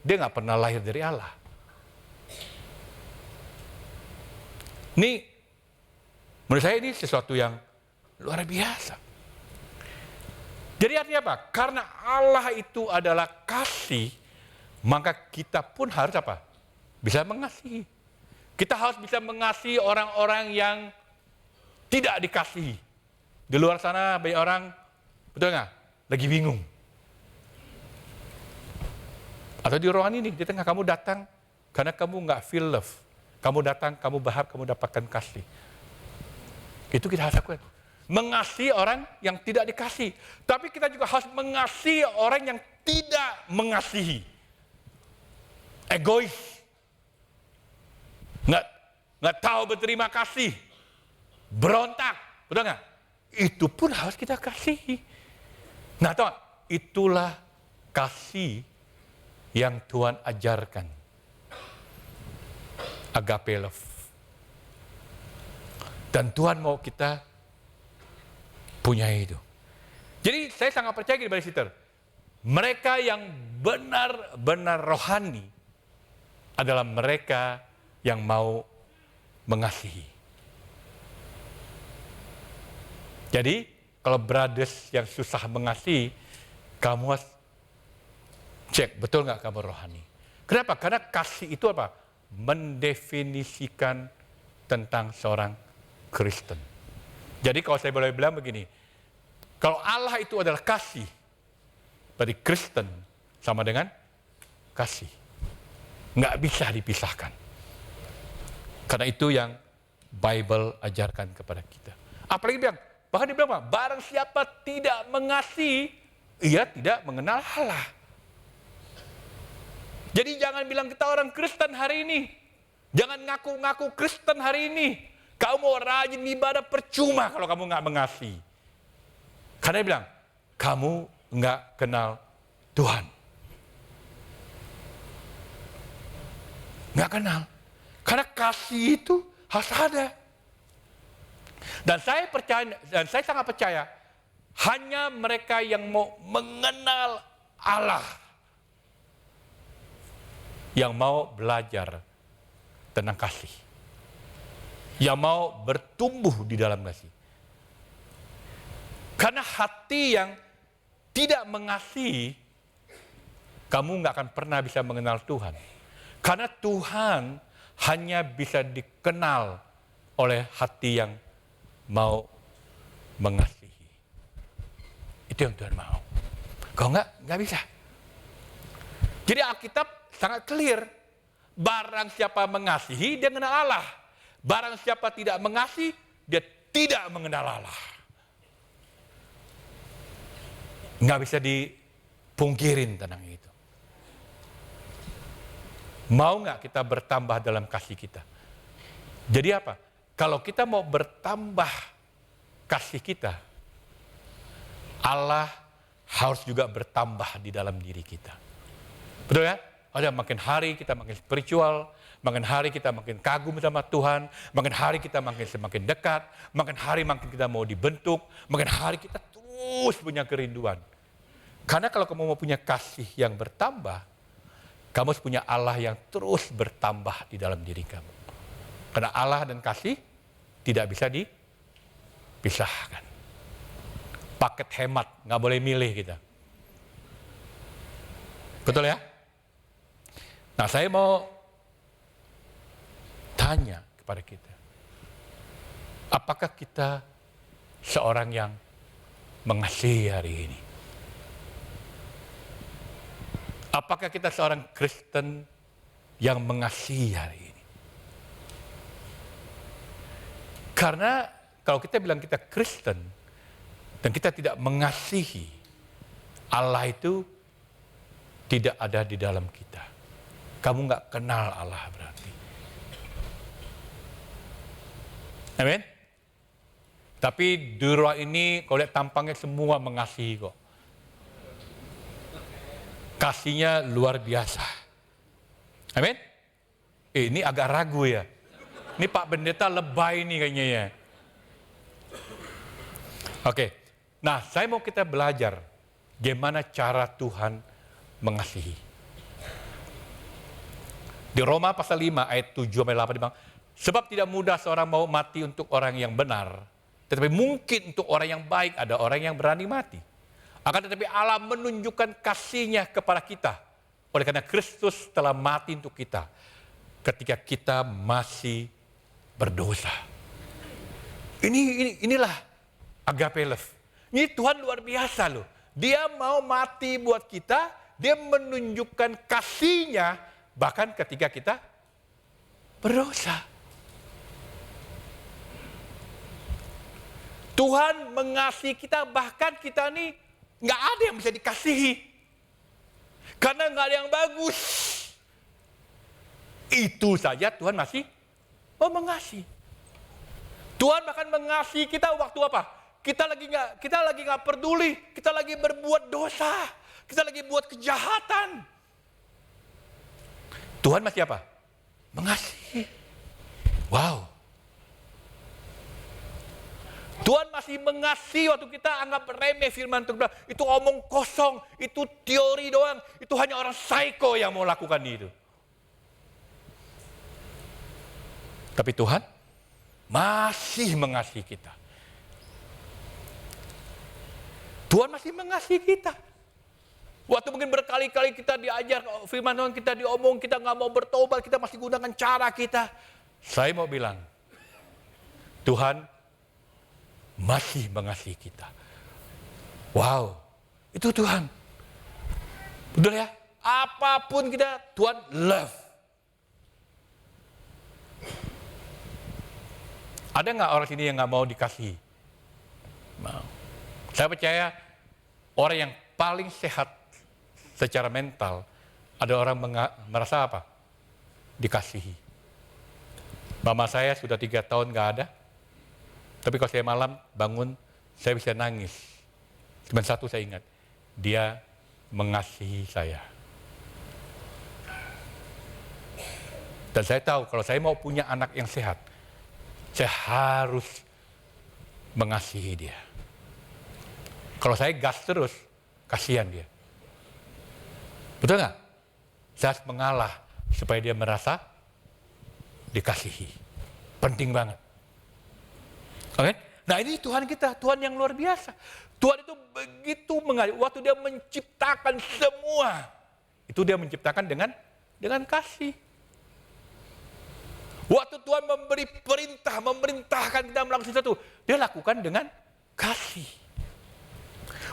dia nggak pernah lahir dari Allah. Ini, menurut saya ini sesuatu yang luar biasa. Jadi artinya apa? Karena Allah itu adalah kasih, maka kita pun harus apa? Bisa mengasihi. Kita harus bisa mengasihi orang-orang yang tidak dikasihi. Di luar sana banyak orang, betul nggak? Lagi bingung. Atau di ruangan ini, di tengah kamu datang karena kamu nggak feel love. Kamu datang, kamu berharap, kamu dapatkan kasih. Itu kita harus lakukan. Mengasihi orang yang tidak dikasih. Tapi kita juga harus mengasihi orang yang tidak mengasihi. Egois. Nggak tahu berterima kasih. Berontak. Betul nggak? Itu pun harus kita kasihi. Nah, tahu, itulah kasih yang Tuhan ajarkan. Agape love. Dan Tuhan mau kita punya itu. Jadi saya sangat percaya gini, Sister. Mereka yang benar-benar rohani adalah mereka yang mau mengasihi. Jadi kalau brothers yang susah mengasihi, kamu harus cek betul nggak kamu rohani. Kenapa? Karena kasih itu apa? Mendefinisikan tentang seorang Kristen. Jadi kalau saya boleh bilang begini, kalau Allah itu adalah kasih, berarti Kristen sama dengan kasih. Nggak bisa dipisahkan. Karena itu yang Bible ajarkan kepada kita. Apalagi bilang, bahkan dia bilang, barang siapa tidak mengasihi, ia tidak mengenal Allah. Jadi jangan bilang kita orang Kristen hari ini. Jangan ngaku-ngaku Kristen hari ini. Kamu mau rajin ibadah percuma kalau kamu nggak mengasihi. Karena dia bilang, kamu nggak kenal Tuhan. Nggak kenal. Karena kasih itu harus ada. Dan saya percaya, dan saya sangat percaya, hanya mereka yang mau mengenal Allah, yang mau belajar tentang kasih, yang mau bertumbuh di dalam kasih. Karena hati yang tidak mengasihi, kamu nggak akan pernah bisa mengenal Tuhan. Karena Tuhan hanya bisa dikenal oleh hati yang mau mengasihi. Itu yang Tuhan mau. Kalau nggak bisa. Jadi Alkitab sangat clear. Barang siapa mengasihi, dia mengenal Allah. Barang siapa tidak mengasihi, dia tidak mengenal Allah. Nggak bisa dipungkirin tentang itu. Mau nggak kita bertambah dalam kasih kita? Jadi apa? Kalau kita mau bertambah kasih kita, Allah harus juga bertambah di dalam diri kita. Betul ya? Ada makin hari kita makin spiritual, makin hari kita makin kagum sama Tuhan, makin hari kita makin semakin dekat, makin hari makin kita mau dibentuk, makin hari kita terus punya kerinduan. Karena kalau kamu mau punya kasih yang bertambah, kamu harus punya Allah yang terus bertambah di dalam diri kamu. Karena Allah dan kasih tidak bisa dipisahkan. Paket hemat, nggak boleh milih kita. Betul ya? Nah, saya mau tanya kepada kita. Apakah kita seorang yang mengasihi hari ini? Apakah kita seorang Kristen yang mengasihi hari ini? Karena kalau kita bilang kita Kristen dan kita tidak mengasihi, Allah itu tidak ada di dalam kita. kamu nggak kenal Allah berarti. Amin. Tapi di ruang ini kalau lihat tampangnya semua mengasihi kok. Kasihnya luar biasa. Amin. Ini agak ragu ya. Ini Pak Pendeta lebay nih kayaknya ya. Oke. Nah, saya mau kita belajar gimana cara Tuhan mengasihi. Di Roma pasal 5 ayat 7-8 dibilang, sebab tidak mudah seorang mau mati untuk orang yang benar, tetapi mungkin untuk orang yang baik ada orang yang berani mati. Akan tetapi Allah menunjukkan kasih-Nya kepada kita, oleh karena Kristus telah mati untuk kita, ketika kita masih berdosa. Inilah agape love. Ini Tuhan luar biasa loh. Dia mau mati buat kita, dia menunjukkan kasih-Nya bahkan ketika kita berdosa. Tuhan mengasihi kita, bahkan kita nih nggak ada yang bisa dikasihi. Karena nggak ada yang bagus. Itu saja Tuhan masih mengasihi. Tuhan bahkan mengasihi kita waktu apa? Kita lagi nggak peduli, kita lagi berbuat dosa, kita lagi buat kejahatan. Tuhan masih apa? Mengasihi. Wow. Tuhan masih mengasihi waktu kita anggap remeh firman Tuhan. Itu omong kosong, itu teori doang, itu hanya orang psycho yang mau lakukan itu. Tapi Tuhan masih mengasihi kita. Tuhan masih mengasihi kita. Waktu mungkin berkali-kali kita diajar firman Tuhan, kita diomong, kita nggak mau bertobat, kita masih gunakan cara kita. Saya mau bilang, Tuhan masih mengasihi kita. Wow, itu Tuhan. Betul ya? Apapun kita, Tuhan love. Ada nggak orang sini yang nggak mau dikasihi? Mau. Saya percaya orang yang paling sehat secara mental, ada orang merasa apa? Dikasihi. Mama saya sudah 3 tahun nggak ada. Tapi kalau saya malam bangun, saya bisa nangis. Cuma satu saya ingat, dia mengasihi saya. Dan saya tahu kalau saya mau punya anak yang sehat, saya harus mengasihi dia. Kalau saya gas terus, kasihan dia. Betul nggak? Saya harus mengalah supaya dia merasa dikasihi. Penting banget. Oke? Nah ini Tuhan kita, Tuhan yang luar biasa. Tuhan itu begitu mengasihi. Waktu dia menciptakan semua, itu dia menciptakan dengan kasih. Waktu Tuhan memberi perintah, memerintahkan kita melakukan sesuatu, dia lakukan dengan kasih.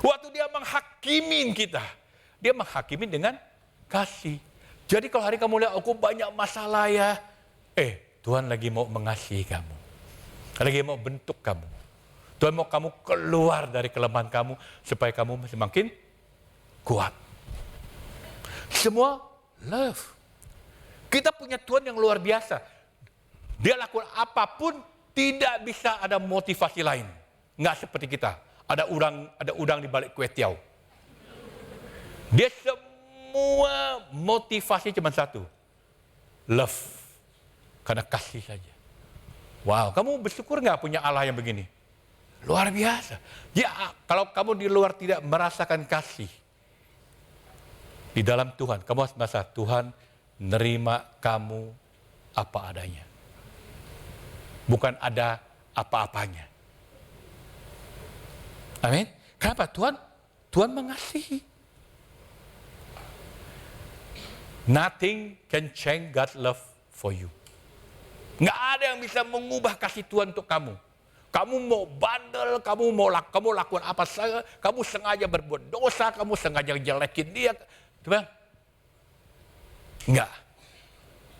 Waktu dia menghakimi kita, dia menghakimi dengan kasih. Jadi kalau hari kamu lihat aku banyak masalah ya, Tuhan lagi mau mengasihi kamu. Lagi mau bentuk kamu. Tuhan mau kamu keluar dari kelemahan kamu supaya kamu semakin kuat. Semua love. Kita punya Tuhan yang luar biasa. Dia lakukan apapun, tidak bisa ada motivasi lain. Nggak seperti kita. Ada udang di balik kue tiaw. Dia semua motivasi cuma satu. Love. Karena kasih saja. Wow, kamu bersyukur nggak punya Allah yang begini? Luar biasa. Ya, kalau kamu di luar tidak merasakan kasih, di dalam Tuhan, kamu harus merasa Tuhan nerima kamu apa adanya. Bukan ada apa-apanya. Amin. Kenapa? Tuhan mengasihi. Nothing can change God's love for you. Nggak ada yang bisa mengubah kasih Tuhan untuk kamu. Kamu mau bandel, kamu lakukan apa saja, kamu sengaja berbuat dosa, kamu sengaja jelekin dia. Coba. Enggak.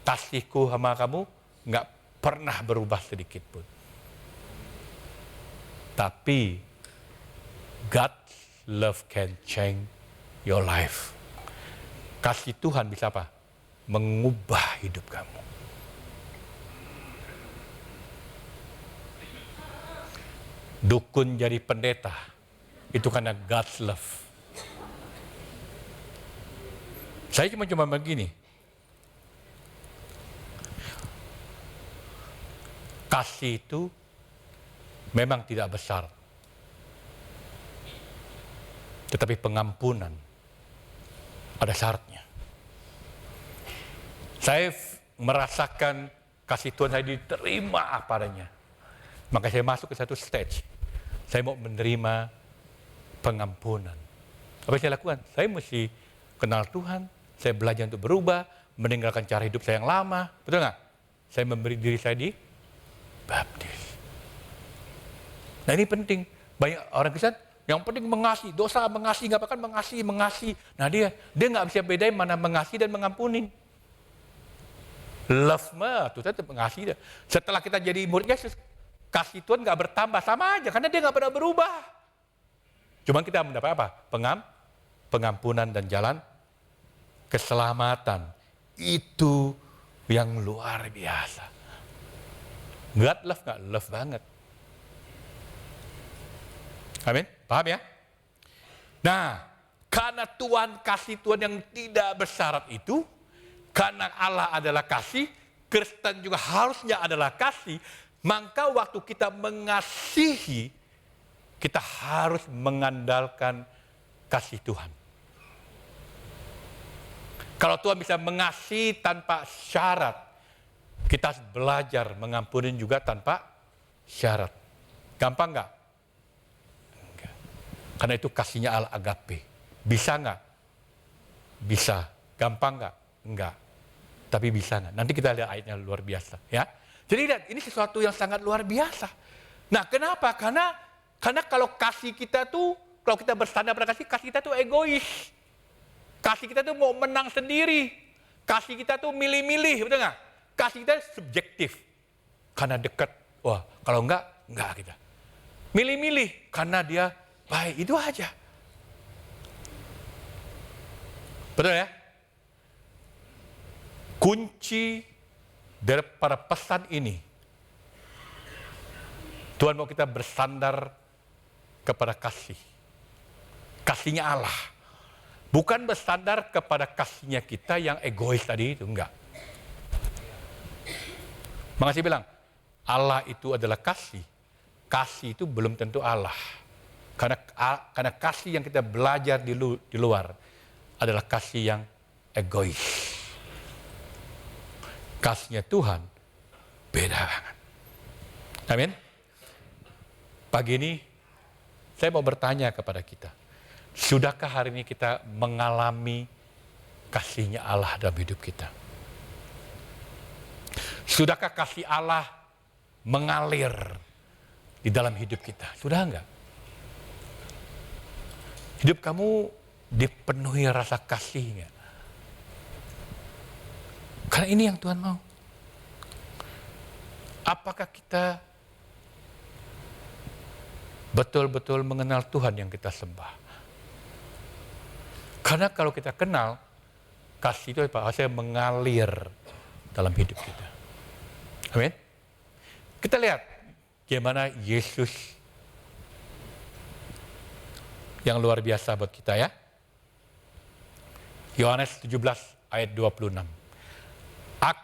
Kasihku sama kamu enggak pernah berubah sedikit pun. Tapi God's love can change your life. Kasih Tuhan bisa apa? mengubah hidup kamu. Dukun jadi pendeta, itu karena God's love. Saya cuma begini, kasih itu memang tidak besar, tetapi pengampunan ada syaratnya. Saya merasakan kasih Tuhan saya diterima apa adanya. Maka saya masuk ke satu stage. Saya mau menerima pengampunan. Apa yang saya lakukan? Saya mesti kenal Tuhan. Saya belajar untuk berubah, meninggalkan cara hidup saya yang lama. Betul nggak? Saya memberi diri saya di baptis. Nah ini penting. Banyak orang Kristen yang penting mengasihi. Dosa mengasihi, nggak akan mengasihi. Nah dia nggak bisa bedain mana mengasihi dan mengampuni. Love mah, Tuhan tetap mengasihi. Setelah kita jadi murid Yesus, kasih Tuhan nggak bertambah, sama aja karena dia nggak pernah berubah. Cuman kita mendapat apa? Pengampunan dan jalan keselamatan. Itu yang luar biasa. God love nggak? Love banget. Amin? Paham ya? Nah, karena Tuhan kasih Tuhan yang tidak bersyarat itu, karena Allah adalah kasih, Kristen juga harusnya adalah kasih, maka waktu kita mengasihi, kita harus mengandalkan kasih Tuhan. Kalau Tuhan bisa mengasihi tanpa syarat, kita harus belajar mengampuni juga tanpa syarat. Gampang nggak? Enggak. Karena itu kasihnya Allah agape. Bisa nggak? Bisa. Gampang nggak? Enggak. Tapi bisa nggak? Nanti kita lihat ayatnya luar biasa. Ya. Jadi lihat, ini sesuatu yang sangat luar biasa. Nah kenapa? Karena kalau kasih kita tuh, kalau kita bersandar pada kasih kita tuh egois. Kasih kita tuh mau menang sendiri. Kasih kita tuh milih-milih, betul nggak? Kasih kita subjektif. Karena dekat. Wah, kalau enggak kita. Milih-milih, karena dia baik, itu aja. Betul ya? Kunci daripada pesan ini, Tuhan mau kita bersandar kepada kasih. Kasihnya Allah. Bukan bersandar kepada kasihnya kita yang egois tadi itu, enggak. Makasih bilang, Allah itu adalah kasih. Kasih itu belum tentu Allah. Karena kasih yang kita belajar di luar adalah kasih yang egois. Kasihnya Tuhan beda banget. Amin. Pagi ini saya mau bertanya kepada kita. Sudahkah hari ini kita mengalami kasihnya Allah dalam hidup kita? Sudahkah kasih Allah mengalir di dalam hidup kita? Sudah enggak? Hidup kamu dipenuhi rasa kasih enggak? Karena ini yang Tuhan mau. Apakah kita betul-betul mengenal Tuhan yang kita sembah? Karena kalau kita kenal, kasih itu saya mengalir dalam hidup kita. Amin. Kita lihat bagaimana Yesus yang luar biasa buat kita ya. Yohanes 17 ayat 26.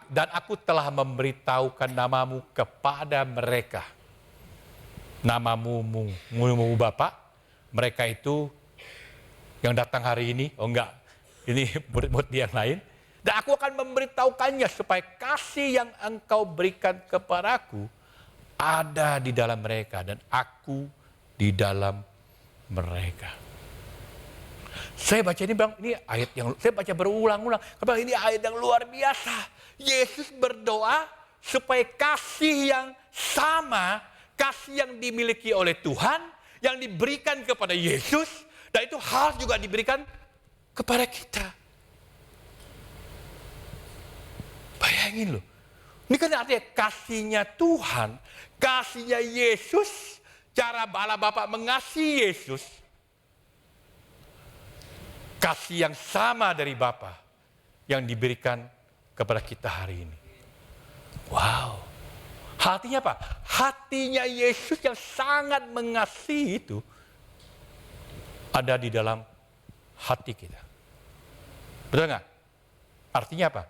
Dan aku telah memberitahukan namamu kepada mereka. Namamu Bapa. Mereka itu yang datang hari ini. Oh enggak, ini murid-murid yang lain. Dan aku akan memberitahukannya supaya kasih yang engkau berikan kepadaku ada di dalam mereka. Dan aku di dalam mereka. Saya baca ini bang, ini ayat yang saya baca berulang-ulang. Karena ini ayat yang luar biasa. Yesus berdoa supaya kasih yang sama, kasih yang dimiliki oleh Tuhan, yang diberikan kepada Yesus, dan itu harus juga diberikan kepada kita. Bayangin loh, ini kan artinya kasihnya Tuhan, kasihnya Yesus, cara Allah Bapa mengasihi Yesus, kasih yang sama dari Bapa yang diberikan kepada kita hari ini. Wow. Hatinya apa? Hatinya Yesus yang sangat mengasihi itu ada di dalam hati kita. Betul nggak? Artinya apa?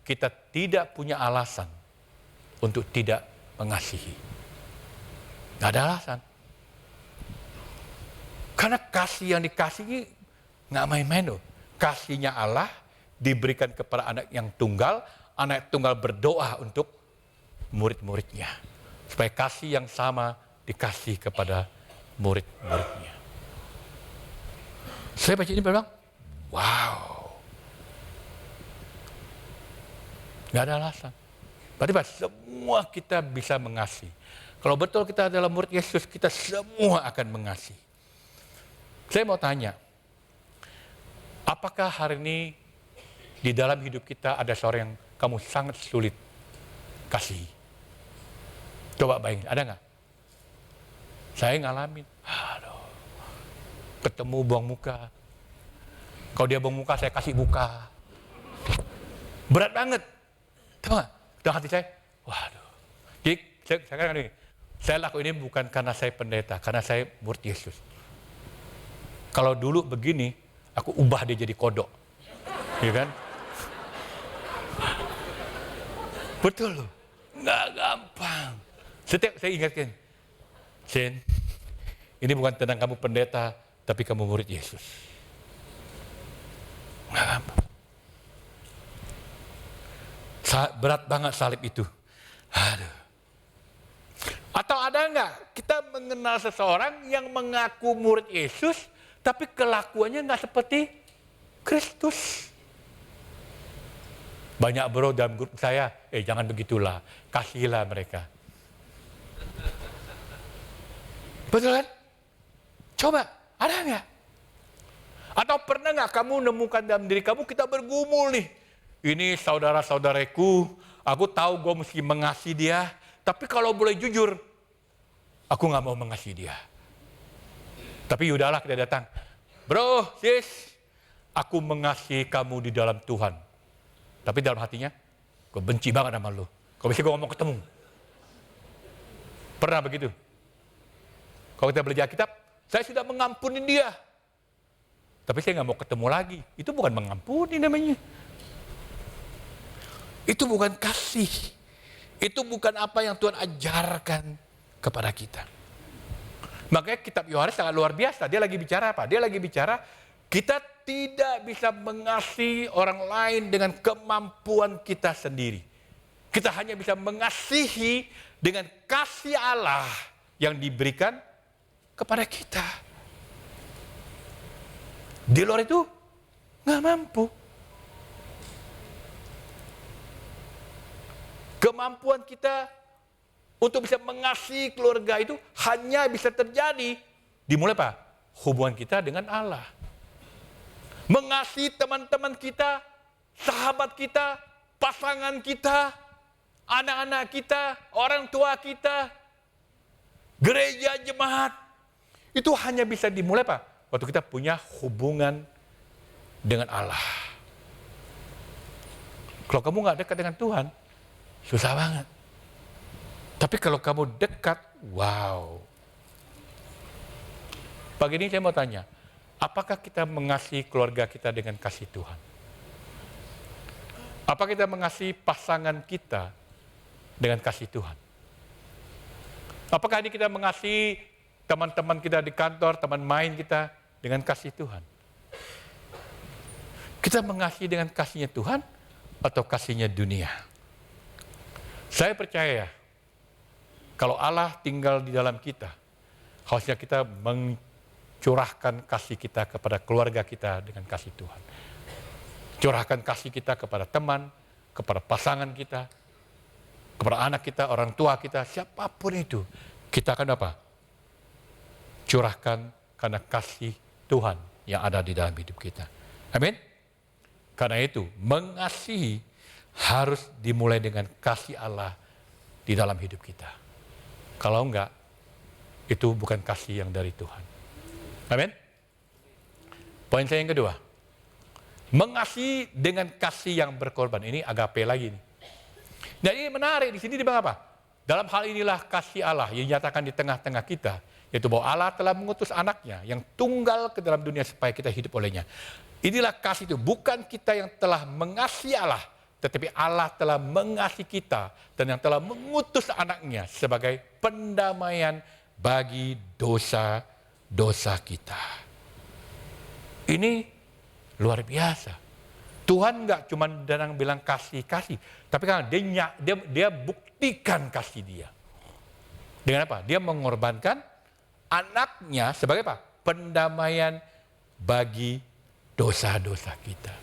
Kita tidak punya alasan untuk tidak mengasihi. Nggak ada alasan. Karena kasih yang dikasihi nggak main-main loh. Kasihnya Allah diberikan kepada anak yang tunggal. Anak tunggal berdoa untuk murid-muridnya. Supaya kasih yang sama dikasih kepada murid-muridnya. Saya baca ini bilang, wow. Gak ada alasan. Berarti Pak, semua kita bisa mengasihi. Kalau betul kita adalah murid Yesus, kita semua akan mengasihi. Saya mau tanya, apakah hari ini di dalam hidup kita ada seorang yang kamu sangat sulit kasihi? Coba bayangin, ada nggak? Saya ngalamin, ketemu buang muka. Kalau dia buang muka, saya kasih muka. Berat banget. Tahu nggak? Dalam hati saya, waduh. Jadi saya katakan ini, saya lakukan ini bukan karena saya pendeta, karena saya murid Yesus. Kalau dulu begini, aku ubah dia jadi kodok. Ya kan? Betul loh. Nggak gampang. Setiap saya ingatkan, Sen, ini bukan tentang kamu pendeta, tapi kamu murid Yesus. Nggak gampang. Berat banget salib itu. Aduh. Atau ada nggak kita mengenal seseorang yang mengaku murid Yesus, tapi kelakuannya nggak seperti Kristus? Banyak bro dalam grup saya, jangan begitulah, kasihilah mereka. Betul kan? Coba, ada nggak? Atau pernah nggak kamu nemukan dalam diri kamu, kita bergumul nih. Ini saudara-saudaraku, aku tahu gue mesti mengasihi dia, tapi kalau boleh jujur, aku nggak mau mengasihi dia. Tapi yaudahlah kita datang. Bro, sis, aku mengasihi kamu di dalam Tuhan. Tapi dalam hatinya, gue benci banget sama lu. Kalau bisa gue ngomong ketemu. Pernah begitu? Kalau kita belajar kitab, saya sudah mengampuni dia. Tapi saya nggak mau ketemu lagi. Itu bukan mengampuni namanya. Itu bukan kasih. Itu bukan apa yang Tuhan ajarkan kepada kita. Makanya kitab Yohanes sangat luar biasa. Dia lagi bicara apa? Dia lagi bicara, kita tidak bisa mengasihi orang lain dengan kemampuan kita sendiri. Kita hanya bisa mengasihi dengan kasih Allah yang diberikan kepada kita. Di luar itu nggak mampu. Kemampuan kita untuk bisa mengasihi keluarga itu hanya bisa terjadi dimulai apa? Hubungan kita dengan Allah. Mengasihi teman-teman kita, sahabat kita, pasangan kita, anak-anak kita, orang tua kita, gereja, jemaat. Itu hanya bisa dimulai apa? Waktu kita punya hubungan dengan Allah. Kalau kamu nggak dekat dengan Tuhan, susah banget. Tapi kalau kamu dekat, wow. Pagi ini saya mau tanya, apakah kita mengasihi keluarga kita dengan kasih Tuhan? Apa kita mengasihi pasangan kita dengan kasih Tuhan? Apakah ini kita mengasihi teman-teman kita di kantor, teman main kita dengan kasih Tuhan? Kita mengasihi dengan kasihnya Tuhan atau kasihnya dunia? Saya percaya, kalau Allah tinggal di dalam kita, harusnya kita mencurahkan kasih kita kepada keluarga kita dengan kasih Tuhan. Curahkan kasih kita kepada teman, kepada pasangan kita, kepada anak kita, orang tua kita, siapapun itu. Kita akan apa? Curahkan karena kasih Tuhan yang ada di dalam hidup kita. Amin? Karena itu, mengasihi harus dimulai dengan kasih Allah di dalam hidup kita. Kalau enggak, itu bukan kasih yang dari Tuhan. Amin? Poin saya yang kedua, Mengasihi dengan kasih yang berkorban. Ini agape lagi nih. Nah ini menarik, di sini dibilang apa? Dalam hal inilah kasih Allah yang dinyatakan di tengah-tengah kita, yaitu bahwa Allah telah mengutus anaknya yang tunggal ke dalam dunia supaya kita hidup olehnya. Inilah kasih itu, bukan kita yang telah mengasihi Allah, tetapi Allah telah mengasihi kita dan yang telah mengutus anaknya sebagai pendamaian bagi dosa-dosa kita. Ini luar biasa. Tuhan nggak cuma bilang kasih, tapi kan dia buktikan kasih dia. Dengan apa? Dia mengorbankan anaknya sebagai apa? Pendamaian bagi dosa-dosa kita.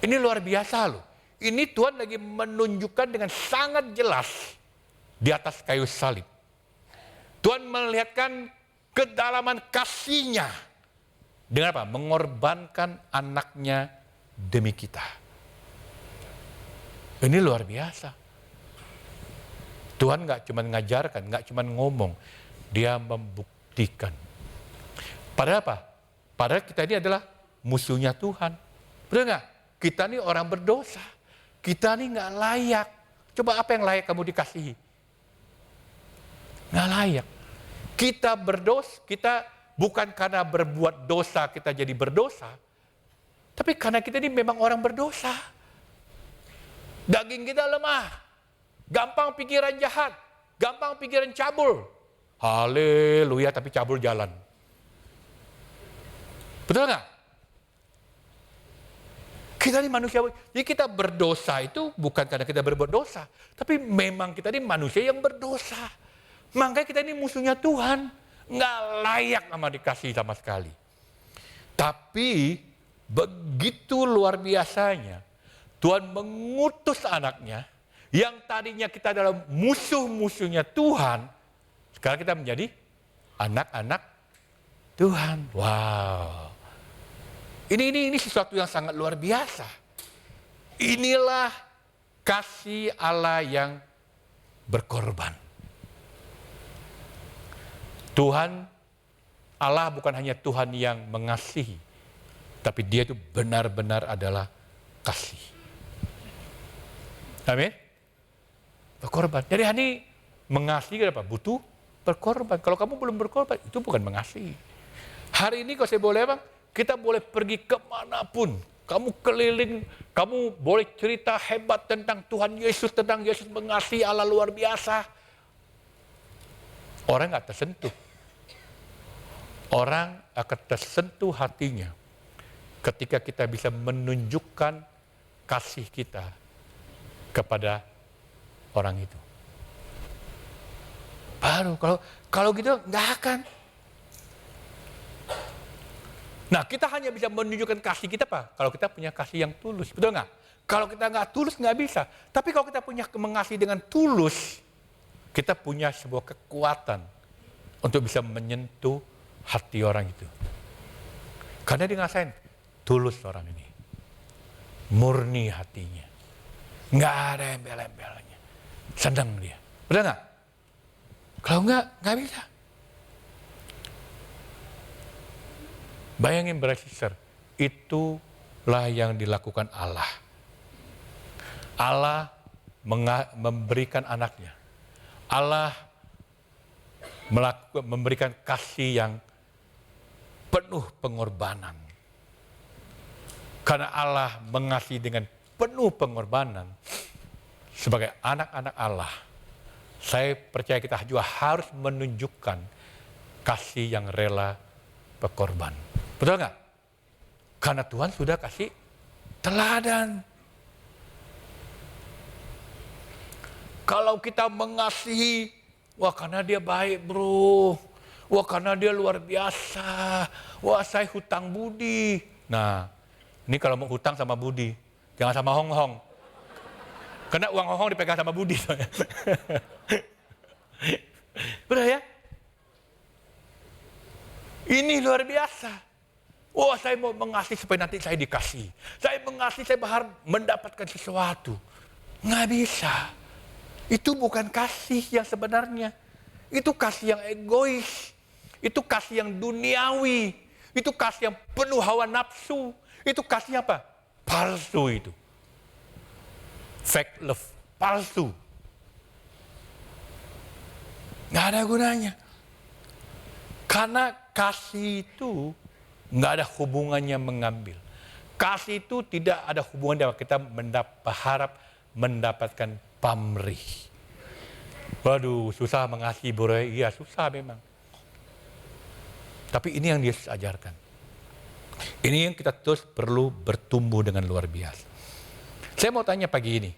Ini luar biasa loh. Ini Tuhan lagi menunjukkan dengan sangat jelas di atas kayu salib. Tuhan melihatkan kedalaman kasih-Nya dengan apa? Mengorbankan anaknya demi kita. Ini luar biasa. Tuhan nggak cuma ngajarkan, nggak cuma ngomong, dia membuktikan. Padahal apa? Padahal kita ini adalah musuhnya Tuhan. Betul nggak? Kita ini orang berdosa. Kita ini nggak layak. Coba apa yang layak kamu dikasihi? Nggak layak. Kita berdosa, kita bukan karena berbuat dosa kita jadi berdosa. Tapi karena kita ini memang orang berdosa. Daging kita lemah. Gampang pikiran jahat. Gampang pikiran cabul. Haleluya, tapi cabul jalan. Betul nggak? Kita ini manusia, jadi kita berdosa itu bukan karena kita berbuat dosa. Tapi memang kita ini manusia yang berdosa. Makanya kita ini musuhnya Tuhan. Nggak layak sama dikasih sama sekali. Tapi begitu luar biasanya, Tuhan mengutus anaknya, yang tadinya kita adalah musuh-musuhnya Tuhan, sekarang kita menjadi anak-anak Tuhan. Wow. Ini sesuatu yang sangat luar biasa. Inilah kasih Allah yang berkorban. Tuhan, Allah bukan hanya Tuhan yang mengasihi, tapi dia itu benar-benar adalah kasih. Amin. Berkorban. Jadi ini mengasihi apa? Butuh berkorban. Kalau kamu belum berkorban, itu bukan mengasihi. Hari ini kalau saya boleh bang, kita boleh pergi kemanapun. Kamu keliling, kamu boleh cerita hebat tentang Tuhan Yesus, tentang Yesus mengasihi Allah luar biasa. Orang nggak tersentuh. Orang akan tersentuh hatinya ketika kita bisa menunjukkan kasih kita kepada orang itu. Baru kalau gitu nggak akan. Nah kita hanya bisa menunjukkan kasih kita apa? Kalau kita punya kasih yang tulus, betul nggak? Kalau kita nggak tulus nggak bisa. Tapi kalau kita punya mengasihi dengan tulus, kita punya sebuah kekuatan untuk bisa menyentuh hati orang itu. Karena dia ngerasain tulus orang ini, murni hatinya, nggak ada embel-embelnya, senang dia, betul nggak? Kalau nggak bisa. Bayangin brother, itulah yang dilakukan Allah. Allah memberikan anaknya. Allah memberikan kasih yang penuh pengorbanan. Karena Allah mengasihi dengan penuh pengorbanan sebagai anak-anak Allah. Saya percaya kita juga harus menunjukkan kasih yang rela berkorban. Betul nggak? Karena Tuhan sudah kasih teladan. Kalau kita mengasihi, wah karena dia baik bro, wah karena dia luar biasa, wah saya hutang budi. Nah, ini kalau mau hutang sama budi, jangan sama hong-hong. Karena uang hong-hong dipegang sama budi. Betul ya? Ini luar biasa. Wah saya mau mengasihi supaya nanti saya dikasih. Saya mengasihi, saya berharap mendapatkan sesuatu. Nggak bisa. Itu bukan kasih yang sebenarnya. Itu kasih yang egois. Itu kasih yang duniawi. Itu kasih yang penuh hawa nafsu. Itu kasih apa? Palsu itu. Fake love, palsu. Nggak ada gunanya. Karena kasih itu nggak ada hubungannya mengambil. Kasih itu tidak ada hubungan dengan kita berharap mendapatkan pamrih. Waduh, susah mengasihi bro. Iya, susah memang. Tapi ini yang Yesus ajarkan. Ini yang kita terus perlu bertumbuh dengan luar biasa. Saya mau tanya pagi ini,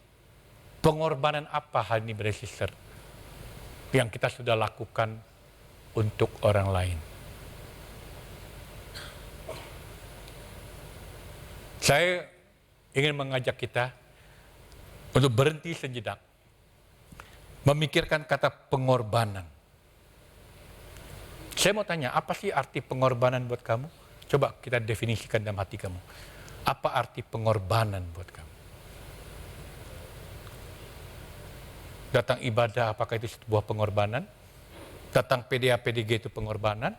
pengorbanan apa hari ini brother sister yang kita sudah lakukan untuk orang lain? Saya ingin mengajak kita untuk berhenti sejenak, memikirkan kata pengorbanan. Saya mau tanya, apa sih arti pengorbanan buat kamu? Coba kita definisikan dalam hati kamu. Apa arti pengorbanan buat kamu? Datang ibadah, apakah itu sebuah pengorbanan? Datang PDA, PDG itu pengorbanan?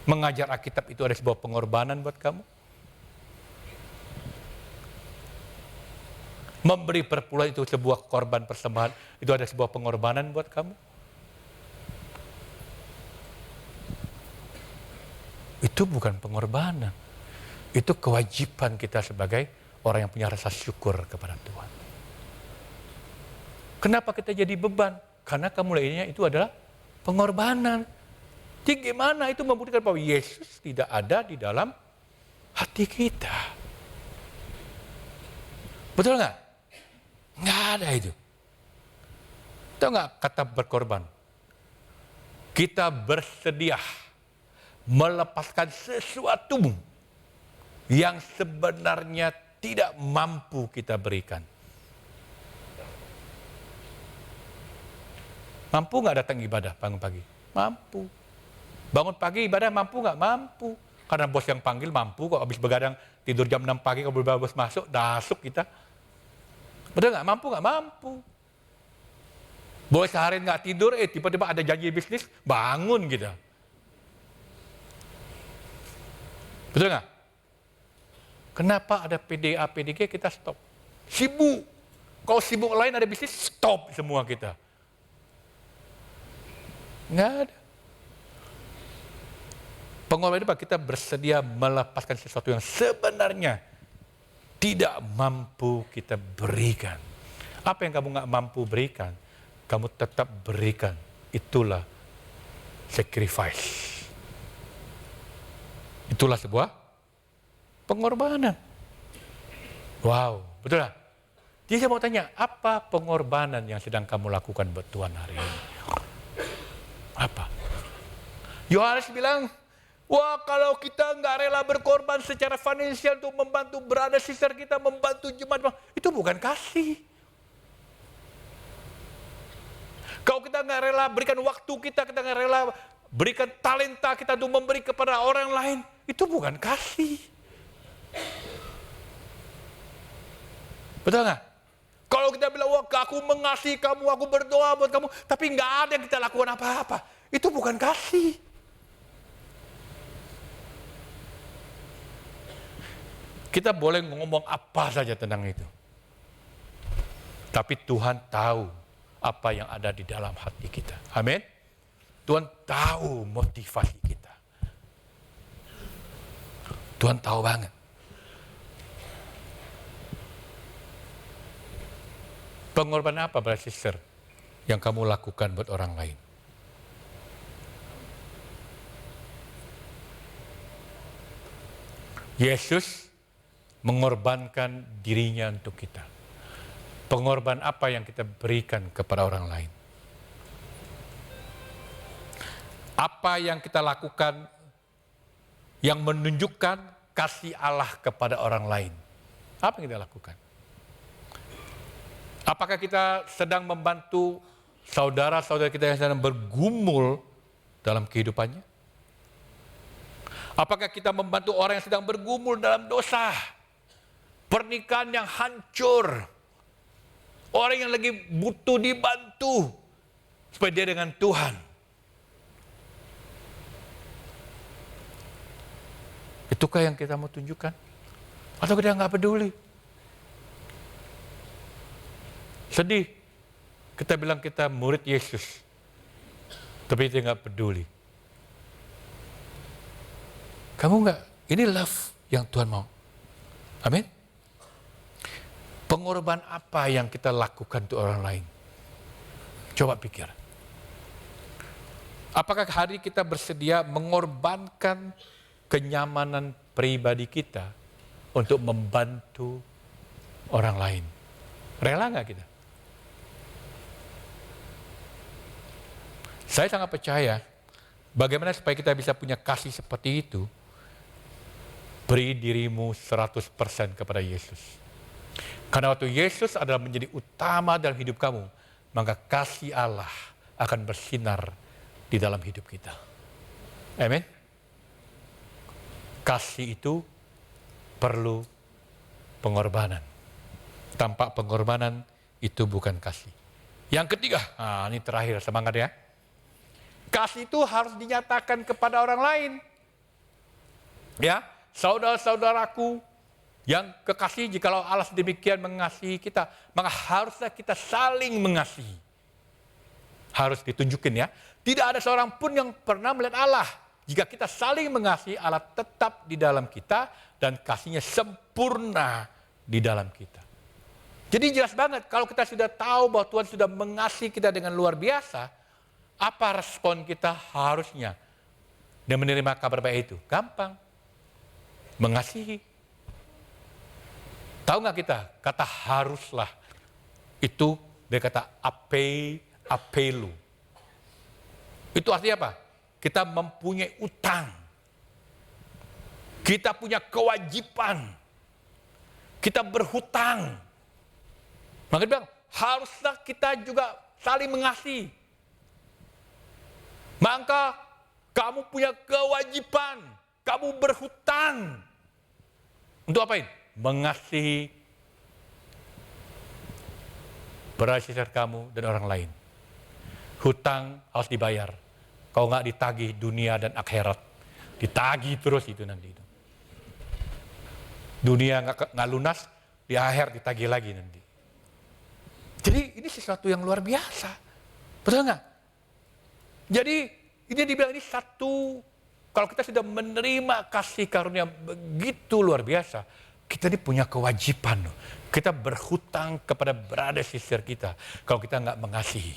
Mengajar Alkitab itu ada sebuah pengorbanan buat kamu? Memberi perpuluhan itu sebuah korban persembahan, itu ada sebuah pengorbanan buat kamu? Itu bukan pengorbanan. Itu kewajiban kita sebagai orang yang punya rasa syukur kepada Tuhan. Kenapa kita jadi beban? Karena kamu lainnya itu adalah pengorbanan. Jadi gimana itu membuktikan bahwa Yesus tidak ada di dalam hati kita? Betul nggak? Nggak ada itu. Tahu nggak kata berkorban? Kita bersedia melepaskan sesuatu yang sebenarnya tidak mampu kita berikan. Mampu nggak datang ibadah bangun pagi? Mampu. Bangun pagi ibadah mampu nggak? Mampu. Karena bos yang panggil mampu kok, habis begadang tidur jam 6 pagi kalau bos masuk, dasuk kita. Betul nggak? Mampu nggak? Mampu. Boleh seharian nggak tidur, tiba-tiba ada janji bisnis, bangun gitu. Betul nggak? Kenapa ada PDA, PDG kita stop? Sibuk. Kalau sibuk lain ada bisnis, stop semua kita. Nggak ada. Pengorbanan itu kita bersedia melepaskan sesuatu yang sebenarnya tidak mampu kita berikan. Apa yang kamu nggak mampu berikan, kamu tetap berikan. Itulah sacrifice. Itulah sebuah pengorbanan. Wow, betul lah. Jadi saya mau tanya, apa pengorbanan yang sedang kamu lakukan buat Tuhan hari ini? Apa? Yohanes bilang, wah kalau kita nggak rela berkorban secara finansial untuk membantu brother sister kita, membantu jemaat, itu bukan kasih. Kalau kita nggak rela berikan waktu kita nggak rela berikan talenta kita untuk memberi kepada orang lain, itu bukan kasih. Betul nggak? Kalau kita bilang, wah aku mengasihi kamu, aku berdoa buat kamu, tapi nggak ada yang kita lakukan apa-apa, itu bukan kasih. Kita boleh ngomong apa saja tentang itu. Tapi Tuhan tahu apa yang ada di dalam hati kita. Amin. Tuhan tahu motivasi kita. Tuhan tahu banget. Pengorbanan apa, brother sister, yang kamu lakukan buat orang lain? Yesus mengorbankan dirinya untuk kita. Pengorbanan apa yang kita berikan kepada orang lain? Apa yang kita lakukan yang menunjukkan kasih Allah kepada orang lain? Apa yang kita lakukan? Apakah kita sedang membantu saudara-saudara kita yang sedang bergumul dalam kehidupannya? Apakah kita membantu orang yang sedang bergumul dalam dosa? Pernikahan yang hancur. Orang yang lagi butuh dibantu supaya dia dengan Tuhan. Itukah yang kita mau tunjukkan? Atau kita nggak peduli? Sedih. Kita bilang kita murid Yesus. Tapi kita nggak peduli. Kamu nggak, ini love yang Tuhan mau. Amin. Pengorbanan apa yang kita lakukan untuk orang lain? Coba pikir. Apakah hari kita bersedia mengorbankan kenyamanan pribadi kita untuk membantu orang lain? Rela nggak kita? Saya sangat percaya bagaimana supaya kita bisa punya kasih seperti itu. Beri dirimu 100% kepada Yesus. Karena waktu Yesus adalah menjadi utama dalam hidup kamu, maka kasih Allah akan bersinar di dalam hidup kita. Amin. Kasih itu perlu pengorbanan. Tanpa pengorbanan itu bukan kasih. Yang ketiga, ini terakhir, semangat ya. Kasih itu harus dinyatakan kepada orang lain. Ya, saudara-saudaraku yang kekasih, jikalau Allah demikian mengasihi kita, maka haruslah kita saling mengasihi. Harus ditunjukin ya. Tidak ada seorang pun yang pernah melihat Allah. Jika kita saling mengasihi, Allah tetap di dalam kita dan kasihnya sempurna di dalam kita. Jadi jelas banget kalau kita sudah tahu bahwa Tuhan sudah mengasihi kita dengan luar biasa, apa respon kita harusnya dan menerima kabar baik itu? Gampang. Mengasihi. Tahu nggak kita, kata haruslah, itu dari kata apelu. Itu artinya apa? Kita mempunyai utang. Kita punya kewajiban. Kita berhutang. Maka dia bilang, haruslah kita juga saling mengasihi. Maka kamu punya kewajiban. Kamu berhutang. Untuk apain? Mengasihi berada sekitar kamu dan orang lain. Hutang harus dibayar. Kalau nggak ditagih dunia dan akhirat. Ditagih terus itu nanti. Dunia nggak lunas, di akhir ditagih lagi nanti. Jadi ini sesuatu yang luar biasa. Betul nggak? Jadi ini dibilang ini satu, kalau kita sudah menerima kasih karunia begitu luar biasa, kita ini punya kewajiban. Kita berhutang kepada berada sisir kita. Kalau kita nggak mengasihi.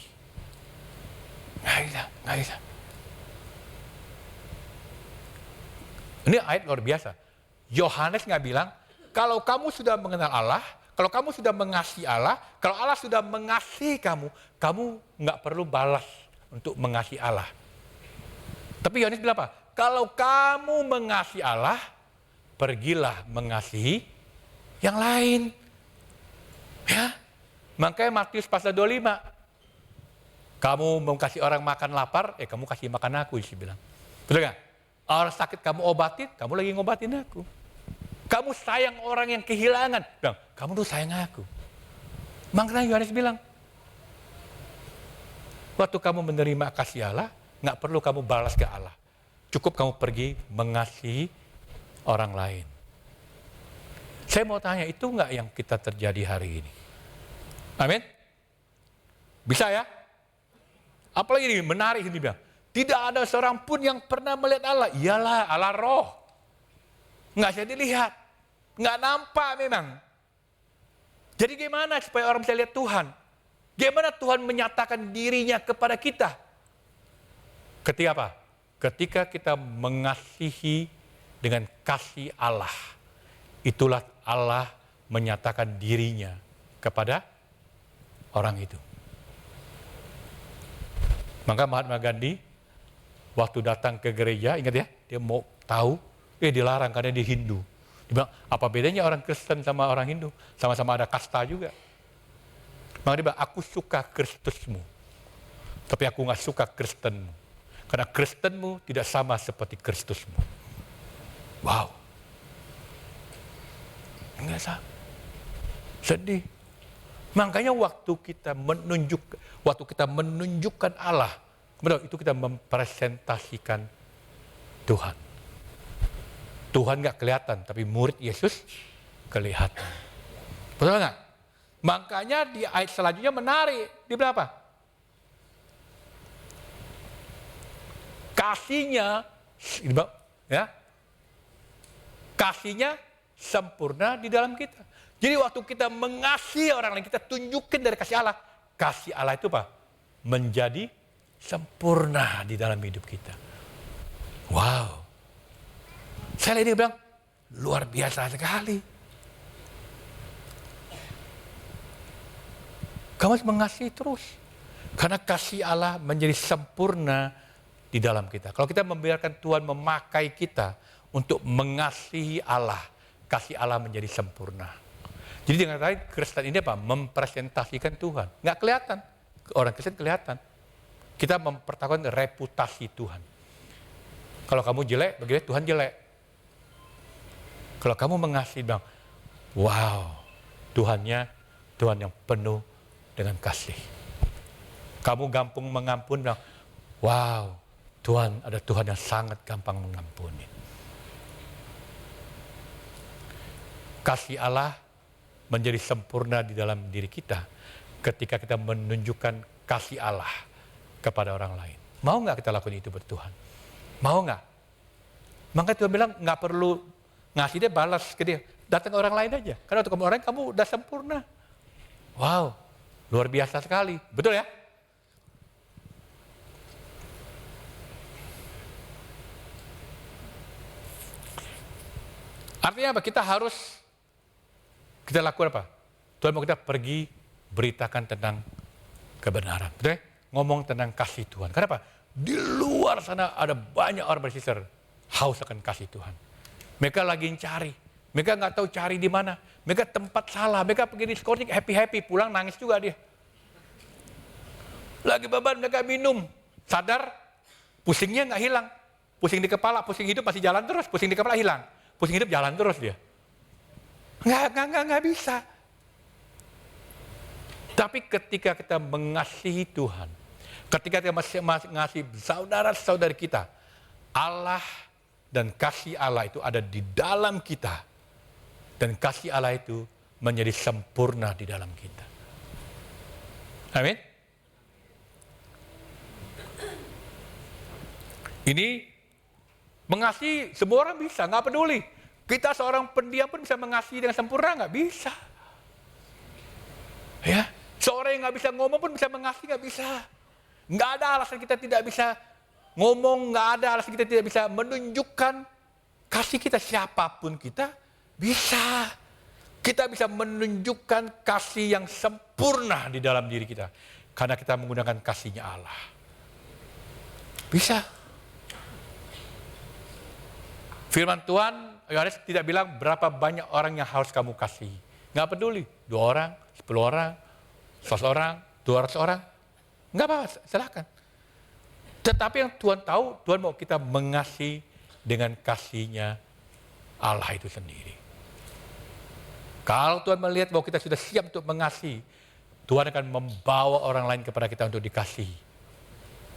Nggak bisa. Ini ayat luar biasa. Yohanes nggak bilang, kalau kamu sudah mengenal Allah, kalau kamu sudah mengasihi Allah, kalau Allah sudah mengasihi kamu, kamu nggak perlu balas untuk mengasihi Allah. Tapi Yohanes bilang apa? Kalau kamu mengasihi Allah, pergilah mengasihi yang lain. Ya, makanya Matius pasal 25. Kamu mau kasih orang makan lapar, kamu kasih makan aku, Yesus bilang. Betul nggak? Orang sakit kamu obatin, kamu lagi ngobatin aku. Kamu sayang orang yang kehilangan, bilang, kamu tuh sayang aku. Makanya Yohanes bilang, waktu kamu menerima kasih Allah, nggak perlu kamu balas ke Allah. Cukup kamu pergi mengasihi orang lain. Saya mau tanya, itu nggak yang kita terjadi hari ini? Amin? Bisa ya? Apalagi ini menarik ini bilang, tidak ada seorang pun yang pernah melihat Allah. Iyalah, Allah roh. Nggak bisa dilihat. Nggak nampak memang. Jadi gimana supaya orang bisa lihat Tuhan? Gimana Tuhan menyatakan dirinya kepada kita? Ketika apa? Ketika kita mengasihi dengan kasih Allah. Itulah Allah menyatakan dirinya kepada orang itu. Maka Mahatma Gandhi waktu datang ke gereja, ingat ya, dia mau tahu, dilarang karena dia Hindu. Dia bilang, apa bedanya orang Kristen sama orang Hindu? Sama-sama ada kasta juga. Maka dia bilang, aku suka Kristusmu, tapi aku nggak suka Kristenmu. Karena Kristenmu tidak sama seperti Kristusmu. Wow. Enggak sama. Sedih. Makanya waktu kita menunjukkan Allah, betul, itu kita mempresentasikan Tuhan. Tuhan nggak kelihatan, tapi murid Yesus kelihatan. Betul nggak? Makanya di ayat selanjutnya menarik. Di berapa? Kasihnya, ya, kasihnya sempurna di dalam kita. Jadi waktu kita mengasihi orang lain, kita tunjukin dari kasih Allah. Kasih Allah itu apa? Menjadi sempurna di dalam hidup kita. Wow. Saya ini bilang, luar biasa sekali. Kamu harus mengasihi terus. Karena kasih Allah menjadi sempurna di dalam kita. Kalau kita membiarkan Tuhan memakai kita untuk mengasihi Allah, kasih Allah menjadi sempurna. Jadi dengan kata lain, Kristen ini apa? Mempresentasikan Tuhan. Nggak kelihatan. Orang Kristen kelihatan. Kita mempertaruhkan reputasi Tuhan. Kalau kamu jelek, bagaimana Tuhan jelek. Kalau kamu mengasihi, bilang, wow, Tuhannya Tuhan yang penuh dengan kasih. Kamu gampang mengampun, bilang, wow, Tuhan ada Tuhan yang sangat gampang mengampuni. Kasih Allah menjadi sempurna di dalam diri kita ketika kita menunjukkan kasih Allah kepada orang lain. Mau nggak kita lakukan itu buat Tuhan? Mau nggak? Maka Tuhan bilang nggak perlu ngasih, dia balas ke dia. Datang ke orang lain aja. Karena untuk orang lain kamu udah sempurna. Wow, luar biasa sekali. Betul ya? Artinya apa? Kita lakukan apa? Tuhan mau kita pergi beritakan tentang kebenaran. Betul ya? Ngomong tentang kasih Tuhan. Kenapa? Di luar sana ada banyak orang bersister haus akan kasih Tuhan. Mereka lagi cari. Mereka nggak tahu cari di mana. Mereka tempat salah. Mereka pergi di skoring happy-happy. Pulang nangis juga dia. Lagi beban mereka minum. Sadar pusingnya nggak hilang. Pusing di kepala, pusing hidup masih jalan terus. Pusing di kepala hilang. Pusing hidup jalan terus dia. Nggak bisa. Tapi ketika kita mengasihi Tuhan, ketika kita masih mengasihi saudara-saudari kita, Allah dan kasih Allah itu ada di dalam kita. Dan kasih Allah itu menjadi sempurna di dalam kita. Amin. Ini mengasihi semua orang bisa, nggak peduli. Kita seorang pendiam pun bisa mengasihi dengan sempurna, nggak bisa. Ya, seorang yang nggak bisa ngomong pun bisa mengasihi, nggak bisa. Nggak ada alasan kita tidak bisa ngomong, nggak ada alasan kita tidak bisa menunjukkan kasih kita siapapun kita bisa. Kita bisa menunjukkan kasih yang sempurna di dalam diri kita. Karena kita menggunakan kasihnya Allah. Bisa. Firman Tuhan, Yohanes tidak bilang berapa banyak orang yang harus kamu kasih. Nggak peduli, 2 orang, 10 orang, 100 orang, 200 orang. Nggak apa-apa, silakan. Tetapi yang Tuhan tahu, Tuhan mau kita mengasihi dengan kasihnya Allah itu sendiri. Kalau Tuhan melihat bahwa kita sudah siap untuk mengasihi, Tuhan akan membawa orang lain kepada kita untuk dikasihi.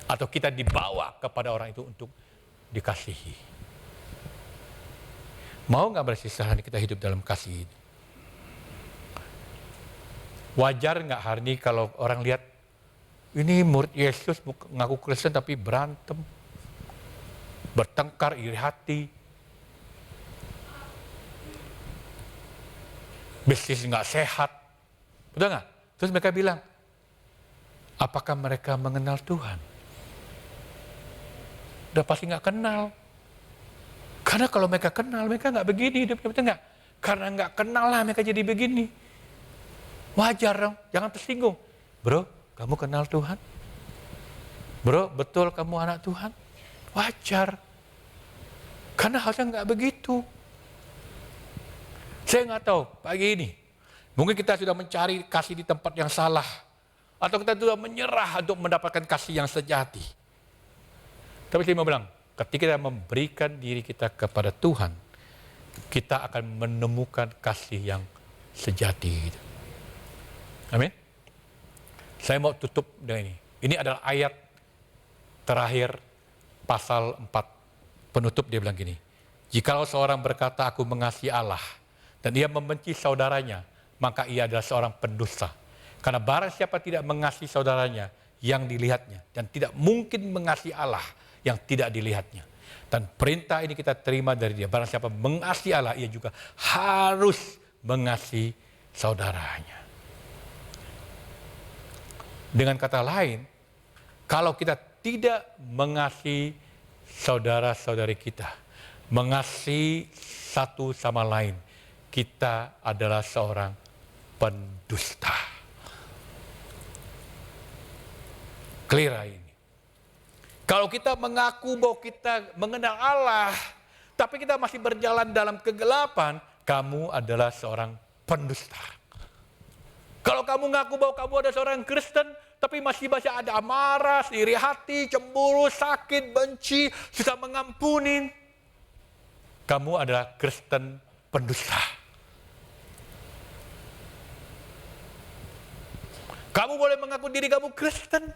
Atau kita dibawa kepada orang itu untuk dikasihi. Mau nggak bersisa kita hidup dalam kasih ini? Wajar nggak hari ini kalau orang lihat, ini murid Yesus ngaku Kristen tapi berantem, bertengkar, iri hati, bisnis nggak sehat, betul nggak? Terus mereka bilang, apakah mereka mengenal Tuhan? Udah pasti nggak kenal. Karena kalau mereka kenal, mereka nggak begini hidupnya, betul nggak? Karena nggak kenal lah mereka jadi begini. Wajar dong, jangan tersinggung. Bro, kamu kenal Tuhan? Bro, betul kamu anak Tuhan? Wajar. Karena harusnya nggak begitu. Saya nggak tahu, pagi ini, mungkin kita sudah mencari kasih di tempat yang salah. Atau kita sudah menyerah untuk mendapatkan kasih yang sejati. Tapi saya mau bilang, ketika kita memberikan diri kita kepada Tuhan, kita akan menemukan kasih yang sejati. Amin. Saya mau tutup dengan ini. Ini adalah ayat terakhir pasal 4. Penutup dia bilang gini. Jikalau seorang berkata, aku mengasihi Allah, dan ia membenci saudaranya, maka ia adalah seorang pendusta. Karena barang siapa tidak mengasihi saudaranya yang dilihatnya, dan tidak mungkin mengasihi Allah yang tidak dilihatnya. Dan perintah ini kita terima dari dia. Barang siapa mengasihi Allah, ia juga harus mengasihi saudaranya. Dengan kata lain, kalau kita tidak mengasihi saudara-saudari kita, mengasihi satu sama lain, kita adalah seorang pendusta. Clear ini. Kalau kita mengaku bahwa kita mengenal Allah, tapi kita masih berjalan dalam kegelapan, kamu adalah seorang pendusta. Kalau kamu mengaku bahwa kamu adalah seorang Kristen, tapi masih ada amarah, iri hati, cemburu, sakit, benci, susah mengampuni, kamu adalah Kristen pendusta. Kamu boleh mengaku diri kamu Kristen,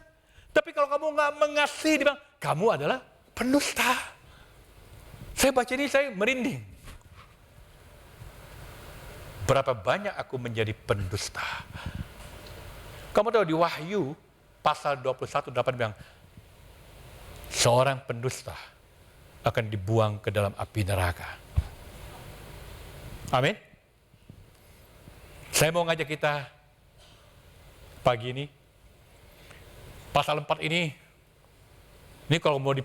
tapi kalau kamu nggak mengasihi, dia bilang, kamu adalah pendusta. Saya baca ini, saya merinding. Berapa banyak aku menjadi pendusta. Kamu tahu di Wahyu pasal 21:8 bilang, seorang pendusta akan dibuang ke dalam api neraka. Amin. Saya mau ngajak kita pagi ini, pasal 4 ini kalau mau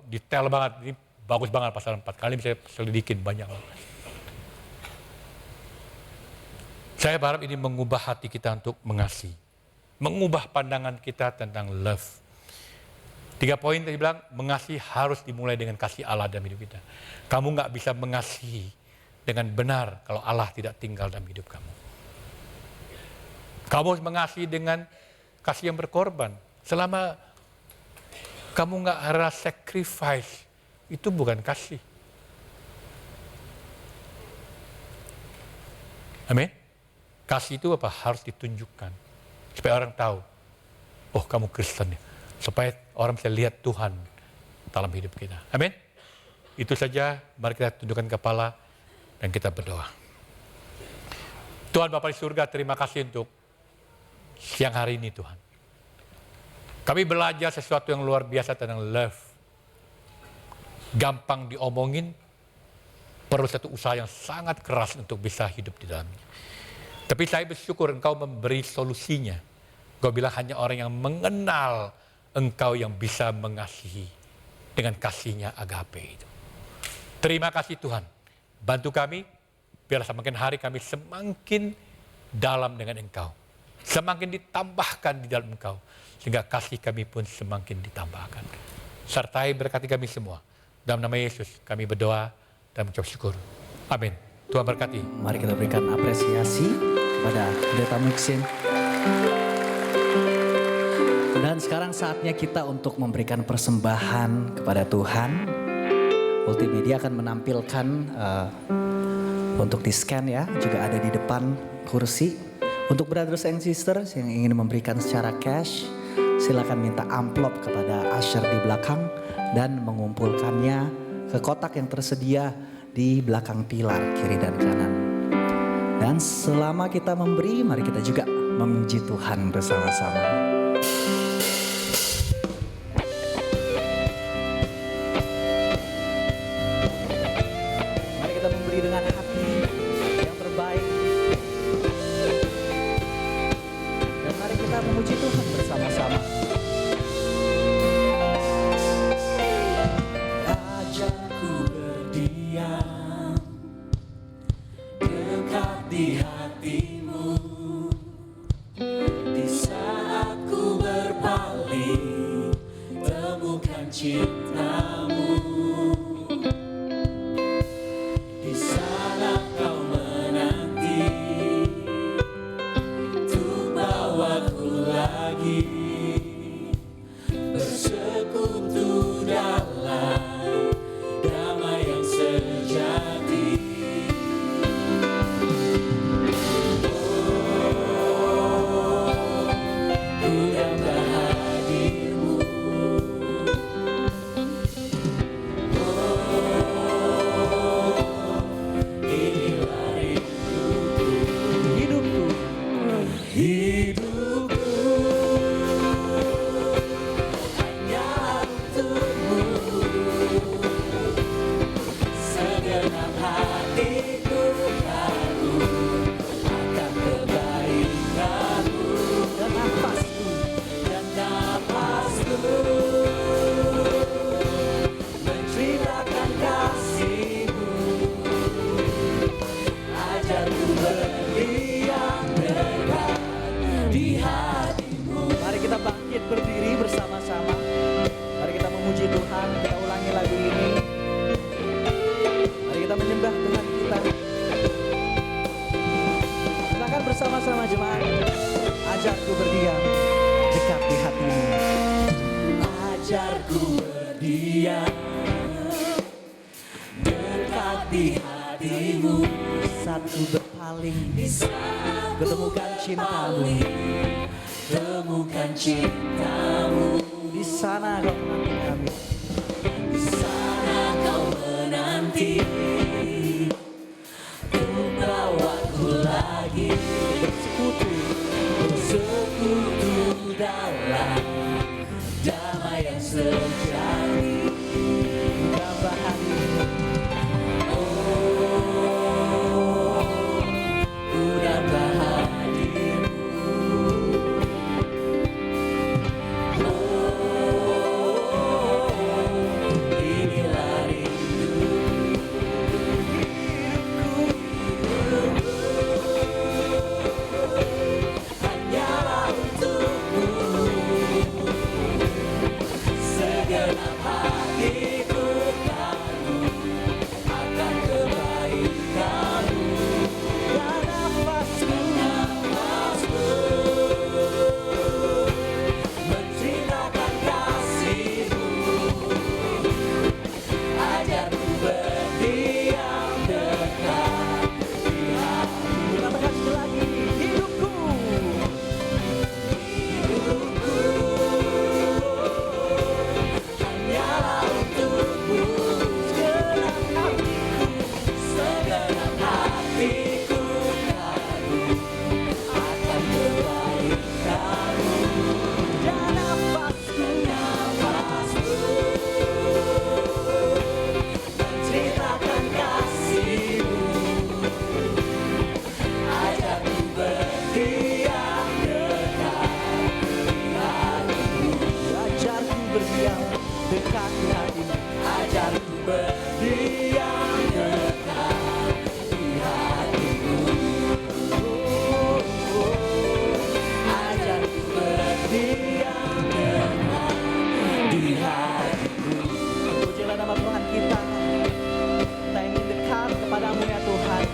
detail banget, ini bagus banget pasal 4. Kalian bisa selidikin banyak. Saya berharap ini mengubah hati kita untuk mengasihi. Mengubah pandangan kita tentang love. 3 poin tadi bilang, mengasihi harus dimulai dengan kasih Allah dalam hidup kita. Kamu nggak bisa mengasihi dengan benar kalau Allah tidak tinggal dalam hidup kamu. Kamu harus mengasihi dengan kasih yang berkorban. Selama kamu nggak rela sacrifice, itu bukan kasih. Amin. Kasih itu apa? Harus ditunjukkan. Supaya orang tahu, oh kamu Kristen ya. Supaya orang bisa lihat Tuhan dalam hidup kita. Amin. Itu saja, mari kita tundukkan kepala dan kita berdoa. Tuhan Bapa di surga, terima kasih untuk siang hari ini Tuhan. Kami belajar sesuatu yang luar biasa tentang love. Gampang diomongin, perlu satu usaha yang sangat keras untuk bisa hidup di dalamnya. Tapi saya bersyukur Engkau memberi solusinya. Engkau bilang hanya orang yang mengenal Engkau yang bisa mengasihi dengan kasihnya agape itu. Terima kasih Tuhan. Bantu kami, biar semakin hari kami semakin dalam dengan Engkau. Semakin ditambahkan di dalam Engkau. Sehingga kasih kami pun semakin ditambahkan. Sertai berkati kami semua. Dalam nama Yesus kami berdoa dan mengucap syukur. Amin. Tuhan berkati. Mari kita berikan apresiasi kepada Pendeta Muhsin. Dan sekarang saatnya kita untuk memberikan persembahan kepada Tuhan. Multimedia akan menampilkan untuk di-scan ya, juga ada di depan kursi. Untuk brothers and sisters yang ingin memberikan secara cash, silakan minta amplop kepada usher di belakang dan mengumpulkannya ke kotak yang tersedia di belakang pilar kiri dan kanan. Dan selama kita memberi, mari kita juga memuji Tuhan bersama-sama. Mari kita memberi dengan hati yang terbaik. Dan mari kita memuji Tuhan bersama-sama. Ajakku berdiam dekat di hatimu, di saat ku berpaling temukan cintamu, di sana kau menanti untuk bawaku lagi bersekutu dalam damai yang sejati. Ku damba hadirmu, ku berdiam dekat di hatimu. Satu berpaling, ketemukan cintamu, temukan cintamu. Di sana kau menanti kami, di sana kau menanti. Ku bawa ku lagi bersekutu dalam damai yang sejati. Gambar hatimu, oh, ku dapat hadirmu. Oh, inilah rindu hanyalah untukmu. Segenap hatiku kagum akan kebaikanmu. Dan nafasku menceritakan kasihmu. Ajarku berdiam dekat di hatimu. Tambahkan sekali lagi, hidupku hanyalah untukmu. Segenap hatiku kagum akan kebaikanmu. Dan nafasku menceritakan kasihmu. Ajarku berdiam dekat di hatimu. Ajarku berdiam dekat di hatimu. Ajarku berdiam dekat di hatimu. Oh, oh. Ajarku berdiam dekat di hatimu. Pujilah nama Tuhan kita. Kita ingin dekat kepadamu ya Tuhan.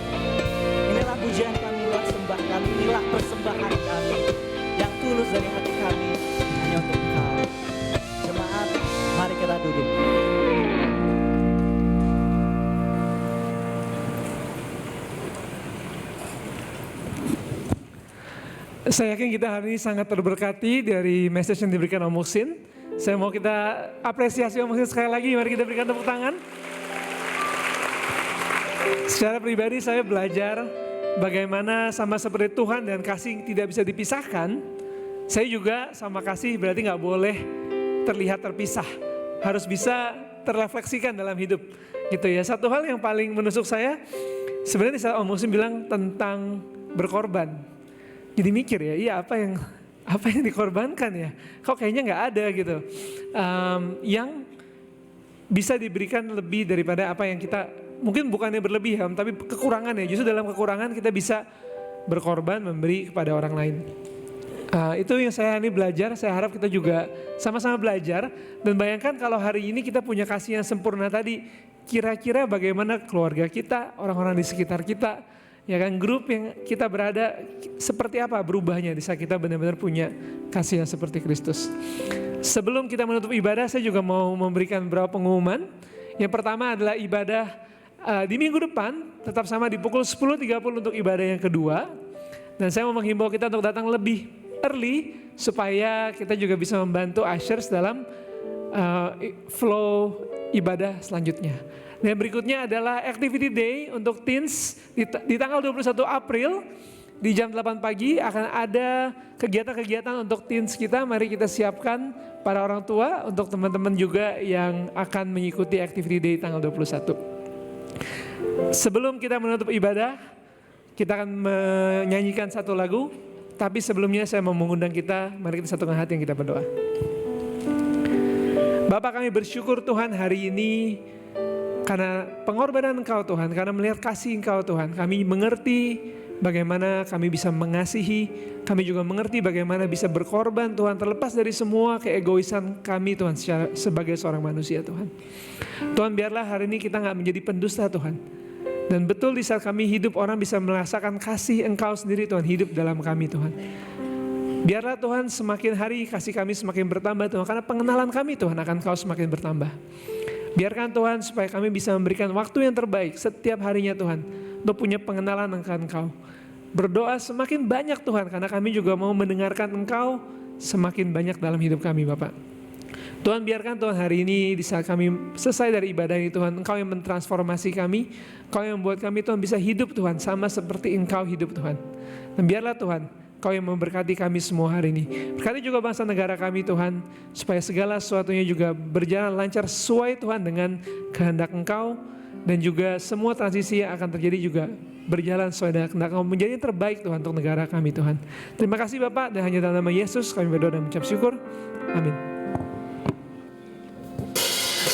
Inilah pujian kami, inilah sembah kami, inilah persembahan kami yang tulus dari hati kami hanya untuk Engkau. Jemaat, mari kita duduk. Saya yakin kita hari ini sangat terberkati dari message yang diberikan Om Muksin. Saya mau kita apresiasi Om Muksin sekali lagi, mari kita berikan tepuk tangan. Secara pribadi saya belajar bagaimana sama seperti Tuhan dan kasih tidak bisa dipisahkan. Saya juga sama kasih berarti nggak boleh terlihat terpisah. Harus bisa terrefleksikan dalam hidup. Gitu ya. Satu hal yang paling menusuk saya, sebenarnya saat Om Muksin bilang tentang berkorban. Jadi mikir ya, iya apa yang dikorbankan ya? Kok kayaknya nggak ada gitu. Yang bisa diberikan lebih daripada apa yang kita, mungkin bukannya berlebihan, tapi kekurangan ya. Justru dalam kekurangan kita bisa berkorban, memberi kepada orang lain. Itu yang saya ini belajar, saya harap kita juga sama-sama belajar. Dan bayangkan kalau hari ini kita punya kasih yang sempurna tadi, kira-kira bagaimana keluarga kita, orang-orang di sekitar kita, ya kan, grup yang kita berada, seperti apa berubahnya di saat kita benar-benar punya kasih yang seperti Kristus. Sebelum kita menutup ibadah, saya juga mau memberikan beberapa pengumuman. Yang pertama adalah ibadah di minggu depan, tetap sama di pukul 10.30 untuk ibadah yang kedua. Dan saya mau menghimbau kita untuk datang lebih early, supaya kita juga bisa membantu ushers dalam flow ibadah selanjutnya. Dan berikutnya adalah Activity Day untuk teens di tanggal 21 April di jam 8 pagi akan ada kegiatan-kegiatan untuk teens kita. Mari kita siapkan para orang tua untuk teman-teman juga yang akan mengikuti Activity Day tanggal 21. Sebelum kita menutup ibadah, kita akan menyanyikan satu lagu. Tapi sebelumnya saya mau mengundang kita, mari kita satukan hati yang kita berdoa. Bapak, kami bersyukur Tuhan hari ini karena pengorbanan Engkau Tuhan, karena melihat kasih Engkau Tuhan, kami mengerti bagaimana kami bisa mengasihi, kami juga mengerti bagaimana bisa berkorban Tuhan, terlepas dari semua keegoisan kami Tuhan sebagai seorang manusia Tuhan. Tuhan, biarlah hari ini kita gak menjadi pendusta Tuhan. Dan betul di saat kami hidup, orang bisa merasakan kasih Engkau sendiri Tuhan hidup dalam kami Tuhan. Biarlah Tuhan semakin hari kasih kami semakin bertambah Tuhan, karena pengenalan kami Tuhan akan Kau semakin bertambah. Biarkan Tuhan supaya kami bisa memberikan waktu yang terbaik setiap harinya Tuhan, untuk punya pengenalan akan Engkau. Berdoa semakin banyak Tuhan, karena kami juga mau mendengarkan Engkau semakin banyak dalam hidup kami Bapak. Tuhan, biarkan Tuhan hari ini di saat kami selesai dari ibadah ini Tuhan, Engkau yang mentransformasi kami, Engkau yang membuat kami Tuhan bisa hidup Tuhan, sama seperti Engkau hidup Tuhan. Dan biarlah Tuhan, Engkau yang memberkati kami semua hari ini. Berkati juga bangsa negara kami Tuhan, supaya segala sesuatunya juga berjalan lancar sesuai Tuhan dengan kehendak Engkau, dan juga semua transisi yang akan terjadi juga berjalan sesuai dengan kehendak Engkau, menjadi yang terbaik Tuhan untuk negara kami Tuhan. Terima kasih Bapak, dan hanya dalam nama Yesus kami berdoa dan mengucap syukur. Amin.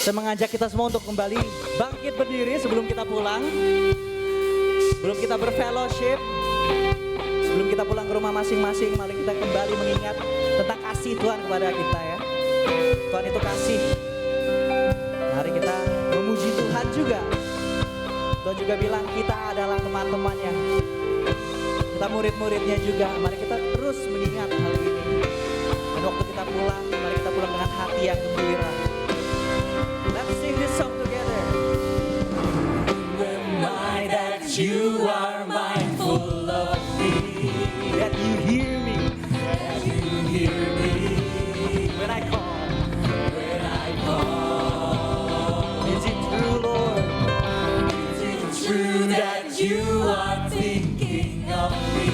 Saya mengajak kita semua untuk kembali bangkit berdiri sebelum kita pulang. Sebelum kita berfellowship, sebelum kita pulang ke rumah masing-masing, mari kita kembali mengingat tentang kasih Tuhan kepada kita ya. Tuhan itu kasih. Mari kita memuji Tuhan juga. Tuhan juga bilang kita adalah teman-temannya. Kita murid-muridnya juga. Mari kita terus mengingat hal ini. Dan waktu kita pulang, mari kita pulang dengan hati yang gembira. Let's sing this song together. Who am I that you are mindful of me? That you hear me. That you hear me. When I call. When I call. Is it true, Lord? Is it true that you are thinking of me?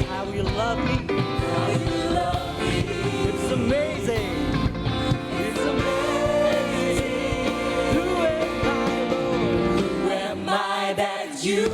How you love me? How you love me? It's amazing. It's amazing. Who am I, Lord? Who am I that you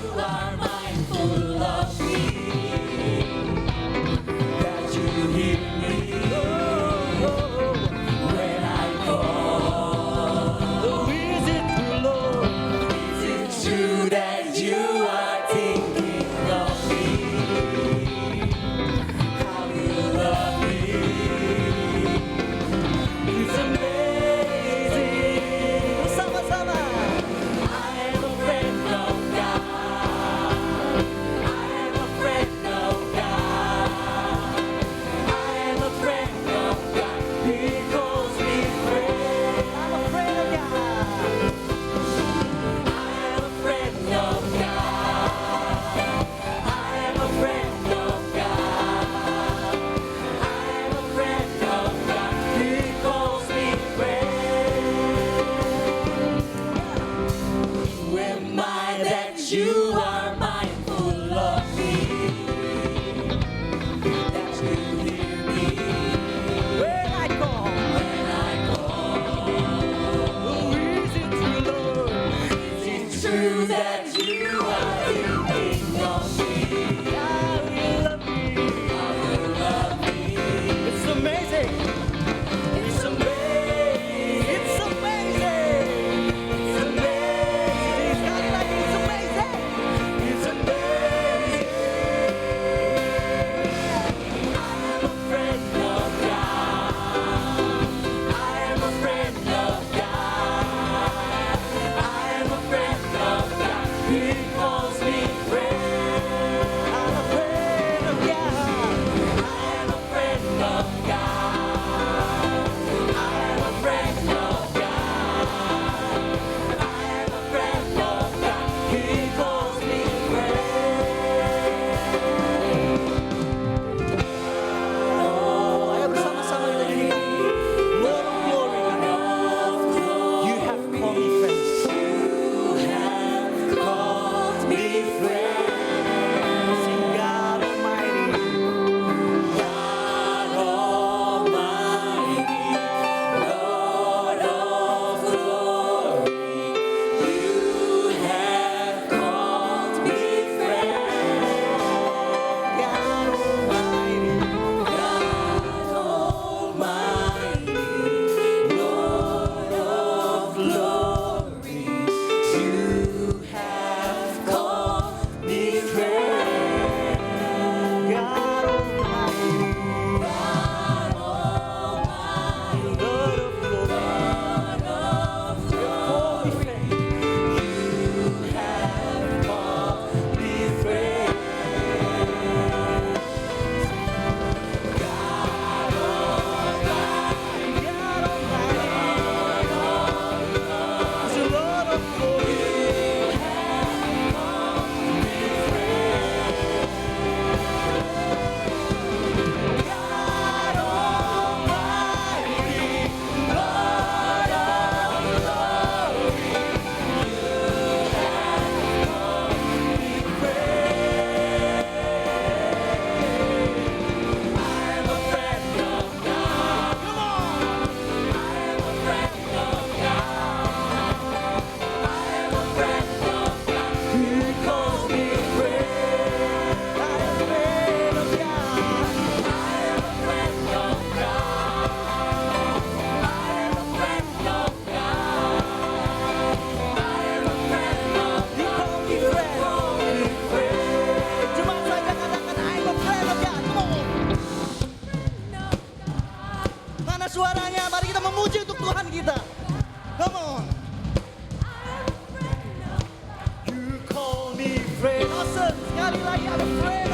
suaranya, mari kita memuji untuk Tuhan kita. Come on. You call me friend. Awesome. Sekali lagi, I'm a friend.